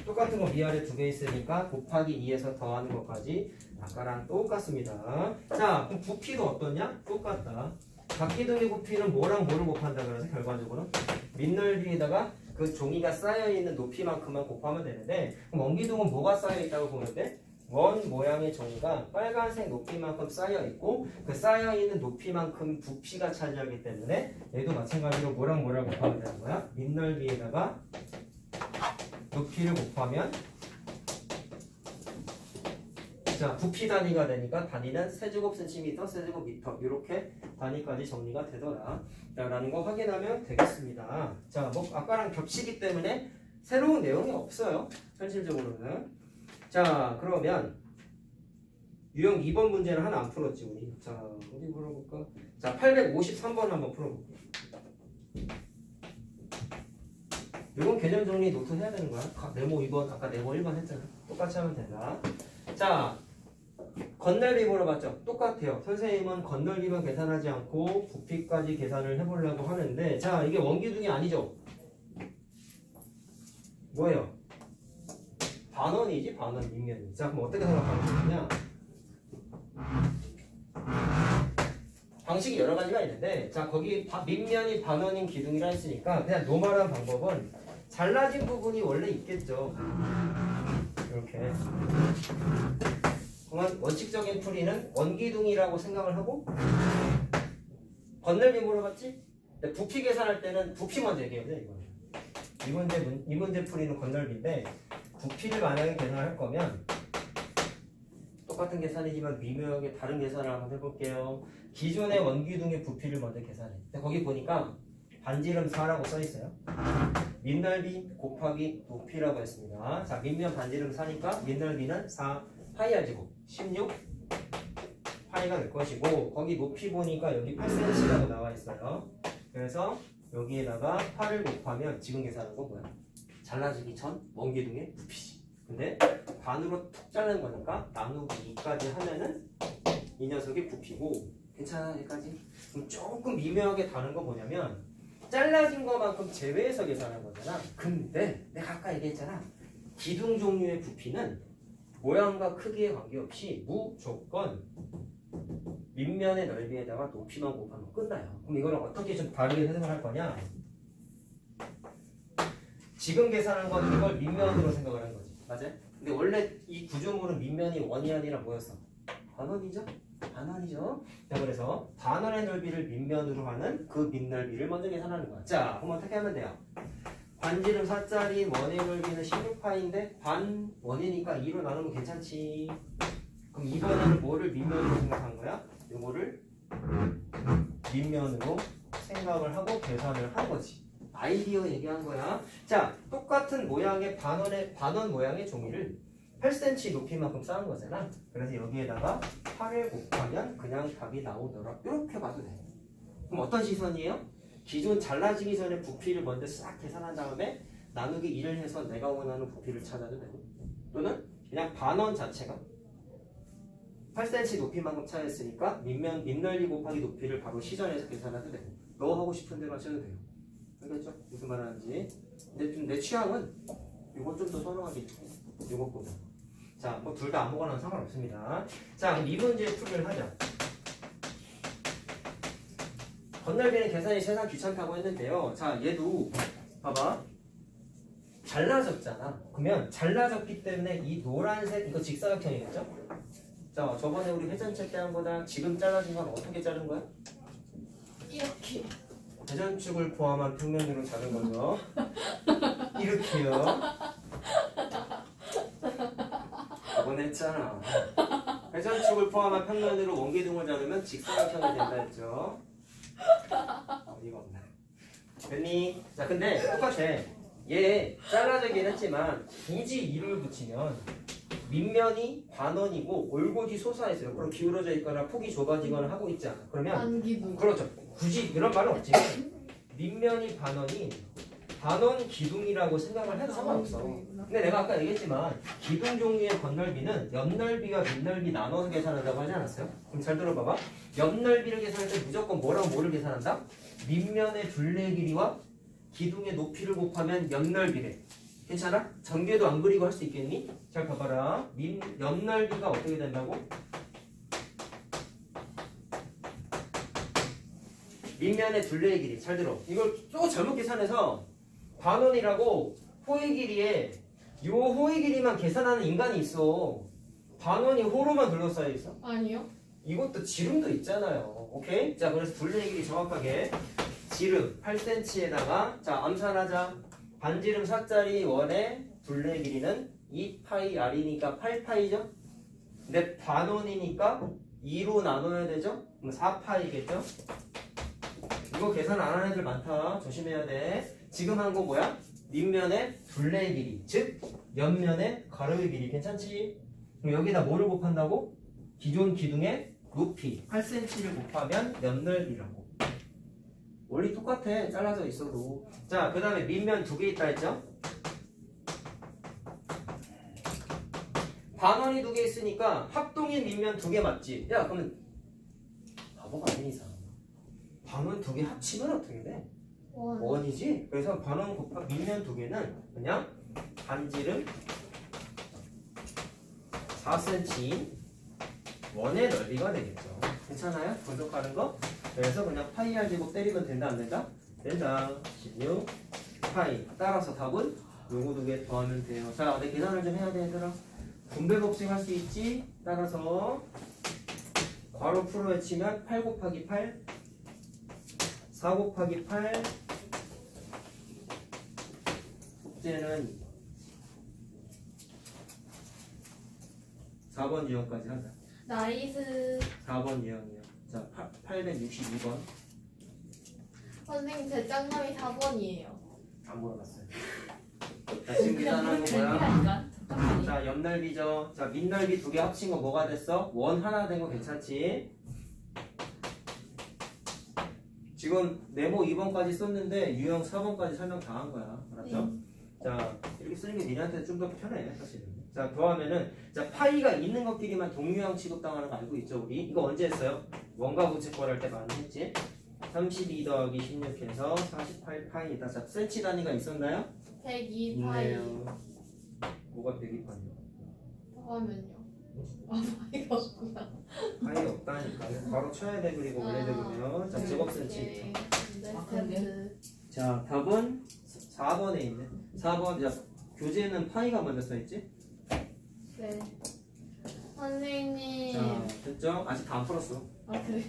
똑같은 거 위아래 두 개 있으니까 곱하기 2에서 더하는 것까지 아까랑 똑같습니다. 자, 그럼 부피도 어떠냐? 똑같다. 각기둥의 부피는 뭐랑 뭐를 곱한다 그래서 결과적으로 밑넓이에다가 그 종이가 쌓여있는 높이만큼만 곱하면 되는데, 그럼 원기둥은 뭐가 쌓여있다고 보면 돼? 원 모양의 종이가 빨간색 높이만큼 쌓여있고 그 쌓여있는 높이만큼 부피가 차지하기 때문에 얘도 마찬가지로 뭐랑 뭐랑 곱하면 되는 거야? 밑넓이에다가 높이를 곱하면, 자, 부피 단위가 되니까 단위는 세제곱 센티미터, 세제곱 미터 이렇게 단위까지 정리가 되더라. 자, 라는 거 확인하면 되겠습니다. 자, 뭐 아까랑 겹치기 때문에 새로운 내용이 없어요. 현실적으로는. 자, 그러면 유형 2번 문제는 하나 안 풀었지 우리. 자, 어디 풀어볼까? 자, 853번 한번 풀어볼게요. 이건 개념 정리 노트 해야 되는 거야. 네모 2번, 아까 네모 1번 했잖아. 똑같이 하면 된다. 자, 건널비 물어봤죠? 똑같아요. 선생님은 건널비만 계산하지 않고 부피까지 계산을 해보려고 하는데, 자, 이게 원기둥이 아니죠? 뭐예요? 반원이지, 반원 밑면이. 자, 그럼 어떻게 생각하면 되느냐? 방식이 여러 가지가 있는데, 자, 거기 밑면이 반원인 기둥이라 했으니까 그냥 노멀한 방법은 잘라진 부분이 원래 있겠죠. 이렇게. 그러면 원칙적인 풀이는 원기둥이라고 생각을 하고, 건널비 물어봤지? 근데 부피 계산할 때는 부피 먼저 얘기해야 돼, 이거는. 이 문제 풀이는 건널비인데, 부피를 만약에 계산할 거면 똑같은 계산이지만 미묘하게 다른 계산을 한번 해볼게요. 기존의 원기둥의 부피를 먼저 계산해. 근데 거기 보니까 반지름 4라고 써있어요. 밑넓이 곱하기 높이라고 했습니다. 자, 밑면 반지름 4니까 밑넓이는 4 파이알 제곱 16 파이가 될 것이고, 거기 높이 보니까 여기 8cm라고 나와 있어요. 그래서 여기에다가 8을 곱하면 지금 계산한 건 뭐야? 잘라지기 전 원기둥의 부피지. 근데 반으로 툭 자르는 거니까 나누기 2까지 하면은 이 녀석의 부피고, 괜찮아 여기까지? 그럼 조금 미묘하게 다른 거 뭐냐면 잘라진 것만큼 제외해서 계산한 거잖아. 근데 내가 아까 얘기했잖아. 기둥 종류의 부피는 모양과 크기에 관계없이 무조건 밑면의 넓이에다가 높이만 곱하면 끝나요. 그럼 이거를 어떻게 좀 다르게 해석을 할 거냐? 지금 계산한 건 이걸 밑면으로 생각을 한 거지. 맞아요? 근데 원래 이 구조물은 밑면이 원이 아니라 뭐였어? 반원이죠? 반원이죠? 자, 그래서 반원의 넓이를 밑면으로 하는 그 밑넓이를 먼저 계산하는 거야. 자, 그럼 어떻게 하면 돼요? 반지름 4짜리 원의 넓이는 16파인데 반 원이니까 2로 나누면 괜찮지. 그럼 이번에는 뭐를 밑면으로 생각한 거야? 이거를 밑면으로 생각을 하고 계산을 한 거지. 아이디어 얘기한 거야. 자, 똑같은 모양의 반원 모양의 종이를 8cm 높이만큼 쌓은 거잖아. 그래서 여기에다가 8을 곱하면 그냥 답이 나오더라. 이렇게 봐도 돼. 그럼 어떤 시선이에요? 기존 잘라지기 전에 부피를 먼저 싹 계산한 다음에 나누기 1을 해서 내가 원하는 부피를 찾아도 되고, 또는 그냥 반원 자체가 8cm 높이만큼 차였으니까 밑넓이 곱하기 높이를 바로 시전해서 계산해도 되고, 너 하고 싶은 대로 하셔도 돼요. 알겠죠? 무슨 말 하는지. 근데 좀 내 취향은 이거 좀 더 선호하겠죠. 이것보다. 자, 뭐 둘 다 아무거나 상관없습니다. 자, 그럼 이 문제 풀이를 하자. 건널비는 계산이 세상 귀찮다고 했는데요. 자, 얘도 봐봐. 잘라졌잖아. 그러면 잘라졌기 때문에 이 노란색 이거 직사각형이겠죠? 자, 저번에 우리 회전책 때 한 거랑 지금 잘라진 건 어떻게 자른 거야? 이렇게. 회전축을 포함한 평면으로 자른 거죠. 이렇게요. 저번에 했잖아. 회전축을 포함한 평면으로 원기둥을 자르면 직사각형이 된다 했죠. 어이가 없네. 됐니? 자, 근데 똑같아. 얘 잘라지긴 했지만 굳이 이를 붙이면 밑면이 반원이고 올곧이 솟아있어요. 그럼 기울어져 있거나 폭이 좁아지거나 하고 있지 않아. 그러면 안기둥. 그렇죠. 굳이 이런 말은 없지만 밑면이 반원이 반원 기둥이라고 생각을 해도 상관없어. 근데 내가 아까 얘기했지만 기둥 종류의 건널비는 옆넓이와 밑넓이 나눠서 계산한다고 하지 않았어요? 그럼 잘 들어봐봐. 옆넓이를 계산할 때 무조건 뭐랑 뭐를 계산한다? 밑면의 둘레 길이와 기둥의 높이를 곱하면 옆넓이래. 괜찮아? 전개도 안 그리고 할 수 있겠니? 잘 봐봐라. 옆넓이가 어떻게 된다고? 밑면의 둘레의 길이. 잘 들어. 이걸 또 잘못 계산해서 반원이라고 호의 길이에 요 호의 길이만 계산하는 인간이 있어. 반원이 호로만 둘러싸여 있어? 아니요. 이것도 지름도 있잖아요. 오케이? 자, 그래서 둘레의 길이 정확하게 지름 8cm에다가 자, 암산하자. 반지름 4짜리 원의 둘레의 길이는 2파이 r이니까 8파이죠? 근데 반원이니까 2로 나눠야 되죠? 그럼 4파이겠죠? 이거 계산 안 하는 애들 많다. 조심해야 돼. 지금 한 거 뭐야? 밑면의 둘레의 길이, 즉 옆면의 가로의 길이. 괜찮지? 그럼 여기다 뭐를 곱한다고? 기존 기둥의 높이 8cm를 곱하면 옆넓이라고. 원리 똑같아. 잘라져 있어도. 자, 그 다음에 밑면 두 개 있다 했죠? 반원이 두 개 있으니까 합동인 밑면 두 개 맞지? 야, 그러면 바보가 아닌 이상 반원 두 개 합치면 어떻게 돼? 원이지? 그래서 반원 곱하 밑면 두 개는 그냥 반지름 4cm인 원의 넓이가 되겠죠. 괜찮아요? 분석하는 거? 그래서 그냥 파이 r 제곱 때리면 된다 안 된다? 된다. 16 파이. 따라서 답은 요거 두 개 더하면 돼요. 자, 내 계산을 좀 해야 돼 얘들아. 분배 법칙 할 수 있지? 따라서 괄호 풀어 외치면 8 곱하기 8 4 곱하기 8 숙제는 4번 유형까지 하자. 나이스. 4번 유형이요. 자, 862번. 선생님 제 짱남이 4번이에요. 안 물어봤어요. 자, 지금 계산하는 거 뭐야? 잠깐만요. 자, 옆넓이죠. 자, 밑넓이 두 개 합친 거 뭐가 됐어? 원 하나 된 거 괜찮지? 지금 네모 2번까지 썼는데 유형 4번까지 설명 다 한 거야. 알았죠? 자, 이렇게 쓰는 게 니네한테 좀 더 편해, 사실은. 자, 더하면은, 자, 파이가 있는 것끼리만 동유형 취급당하는 거 알고 있죠, 우리? 이거 언제 했어요? 원가 부채꼴 할 때 많이 했지? 32 더하기 16해서 48파이다. 자, 센치 단위가 있었나요? 102파이. 있네요. 뭐가 102파이요? 더하면요. 아, 파이가 없구나. 파이 없다니까요. 바로 쳐야 돼, 그리고 원래대로면. 자, 제곱 센치. 아, 그런데? 자, 답은 4번에 있네. 4번, 자, 교재는 파이가 먼저 써있지? 네. 선생님. 자, 됐죠? 아직 다 안 풀었어. 아, 그래요?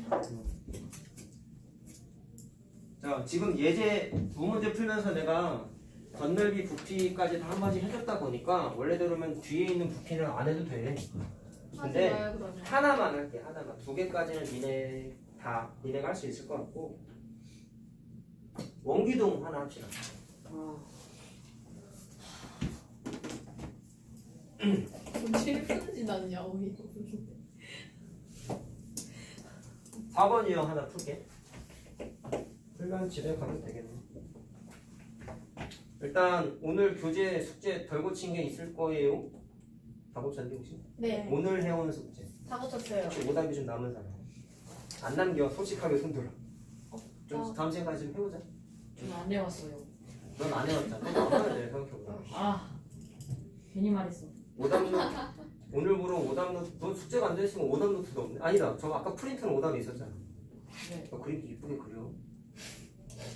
자, 지금 예제 두 문제 풀면서 내가 건널비 부피까지 다 한 번씩 해줬다 보니까 원래대로면 뒤에 있는 부피는 안 해도 돼. 근데 하지 마요, 그러면. 하나만 할게. 하나만. 두 개까지는 니네가 할 수 있을 것 같고 원기둥 하나 합시다. 질문 지났냐 우리. 4번 유형 하나 풀게. 풀면 집에 가면 되겠네. 일단 오늘 교재 숙제 덜 고친 게 있을 거예요. 다 고쳤는데 혹시? 네. 오늘 해온 숙제 다 고쳤어요. 혹시 오답이 좀 남은 사람? 안 남겨. 솔직하게 손들어. 좀 다음 시간까지 좀 해보자. 좀 안 해왔어요. 넌 안 해왔잖아. 넌 안 해야 돼. 생각해보자. 아 괜히 말했어. 오답노트 오늘 보러 오답노트 너 숙제가 안 됐으면 오답노트도 없네. 아니다. 저 아까 프린트는 오답이 있었잖아. 네. 너 그림 이쁘게 그려.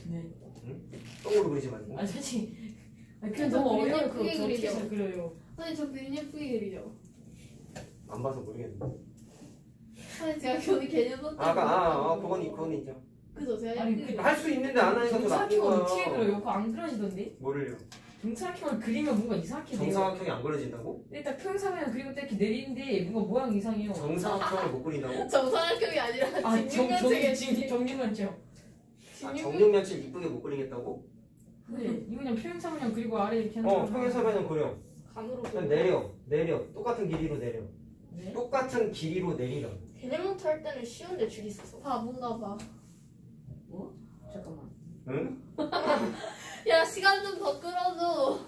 네. 똥으로 그리지 말고. 아 솔직히 그냥 저 너무 그림 어려워요. 예쁘게 그거 어떻게 그리죠. 잘 그려요. 아니 저 그림 예쁘게 그리죠. 안 봐서 모르겠는데. 아니 제가 교내 개념 그건 인정. 그죠 제가 아니, 예쁘게 할 수 있는데 안 하니까 더 나쁜 정사각형은 어떻게 거야. 그려요? 그거 안 그려지던데? 뭐를요? 정사각형을 그리면 뭔가 이상하게 돼요. 정사각형이 안 그려진다고? 일단 평상면 그리고 또 이렇게 내리는데 뭔가 모양 이상해요. 정사각형을 못 그린다고? 정사각형이 아니라 아 직육면체겠지. 정육면체요. 정육면체 이쁘게 못 그리겠다고? 네, 이거 그냥 평행사면 그리고 아래 이렇게 하는 평행사면은 그려. 감으로 그냥 내려. 똑같은 길이로 내려. 네? 똑같은 길이로 내리려. 개념노트 할 때는 쉬운데 줄 있어서. 바본가 봐. 뭐? 잠깐만. 응? 야 시간 좀 더 끌어줘.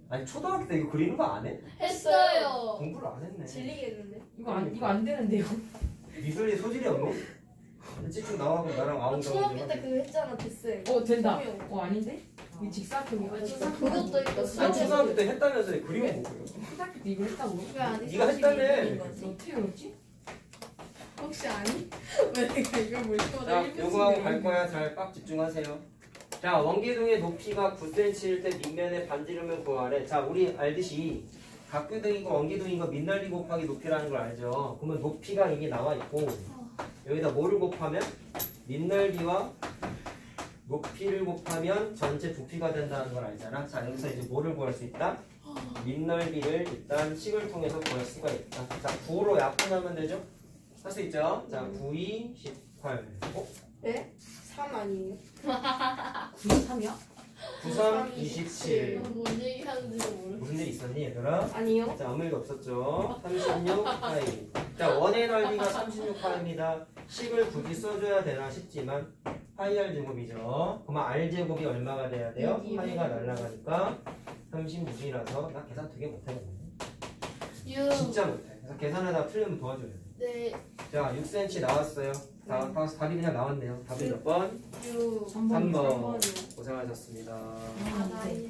아니 초등학교 때 이거 그리는 거 안 해? 했어요. 공부를 안 했네. 질리겠는데? 이거 안 되는데요. 미술이 소질이 없네? 일찍 나와고 나랑 아웅 초등학교 때 그거 했잖아, 데스. 된다. 아닌데? 이거 직사각형이야. 그것도 있고. 아니 초등학교 때 했다면서 그림을 못 그려. 초등학교 때 이거 했다고? 왜안 네가 했다며. 어떻게 그렸지? 혹시 아니? 왜 내가 이걸 볼 때마다 자, 1분씩 요거하고 갈 거야. 잘 빡 집중하세요. 자, 원기둥의 높이가 9cm일 때 밑면의 반지름을 구하래. 자, 우리 알듯이 각규등이고 원기둥이고 밑넓이 곱하기 높이라는 걸 알죠? 그러면 높이가 이미 나와 있고 여기다 뭐를 곱하면? 밑넓이와 높이를 곱하면 전체 부피가 된다는 걸 알잖아. 자, 여기서 이제 뭐를 구할 수 있다? 밑넓이를 일단 식을 통해서 구할 수가 있다. 자, 9로 약분하면 되죠? 할 수 있죠? 자, 9, 2, 18. 네? 3 아니에요? 93이야? 9, 3, 27. 뭔 얘기하는지도 모르겠어. 무슨 일 있었니, 얘들아? 아니요. 자, 아무 일도 없었죠? 36파이. 자, 원의 넓이가 36파입니다. 식을 굳이 써줘야 되나 싶지만 파이 r 제곱이죠. 그러면 r 제곱이 얼마가 돼야 돼요? 파이가 날라가니까 36이라서 나 계산 되게 못하겠네. 진짜 못해. 그래서 계산하다 틀리면 도와줘야 돼. 네. 자, 6cm 나왔어요. 답이 그냥 나왔네요. 답이 몇 번? 6. 3번. 3번. 고생하셨습니다. 나이.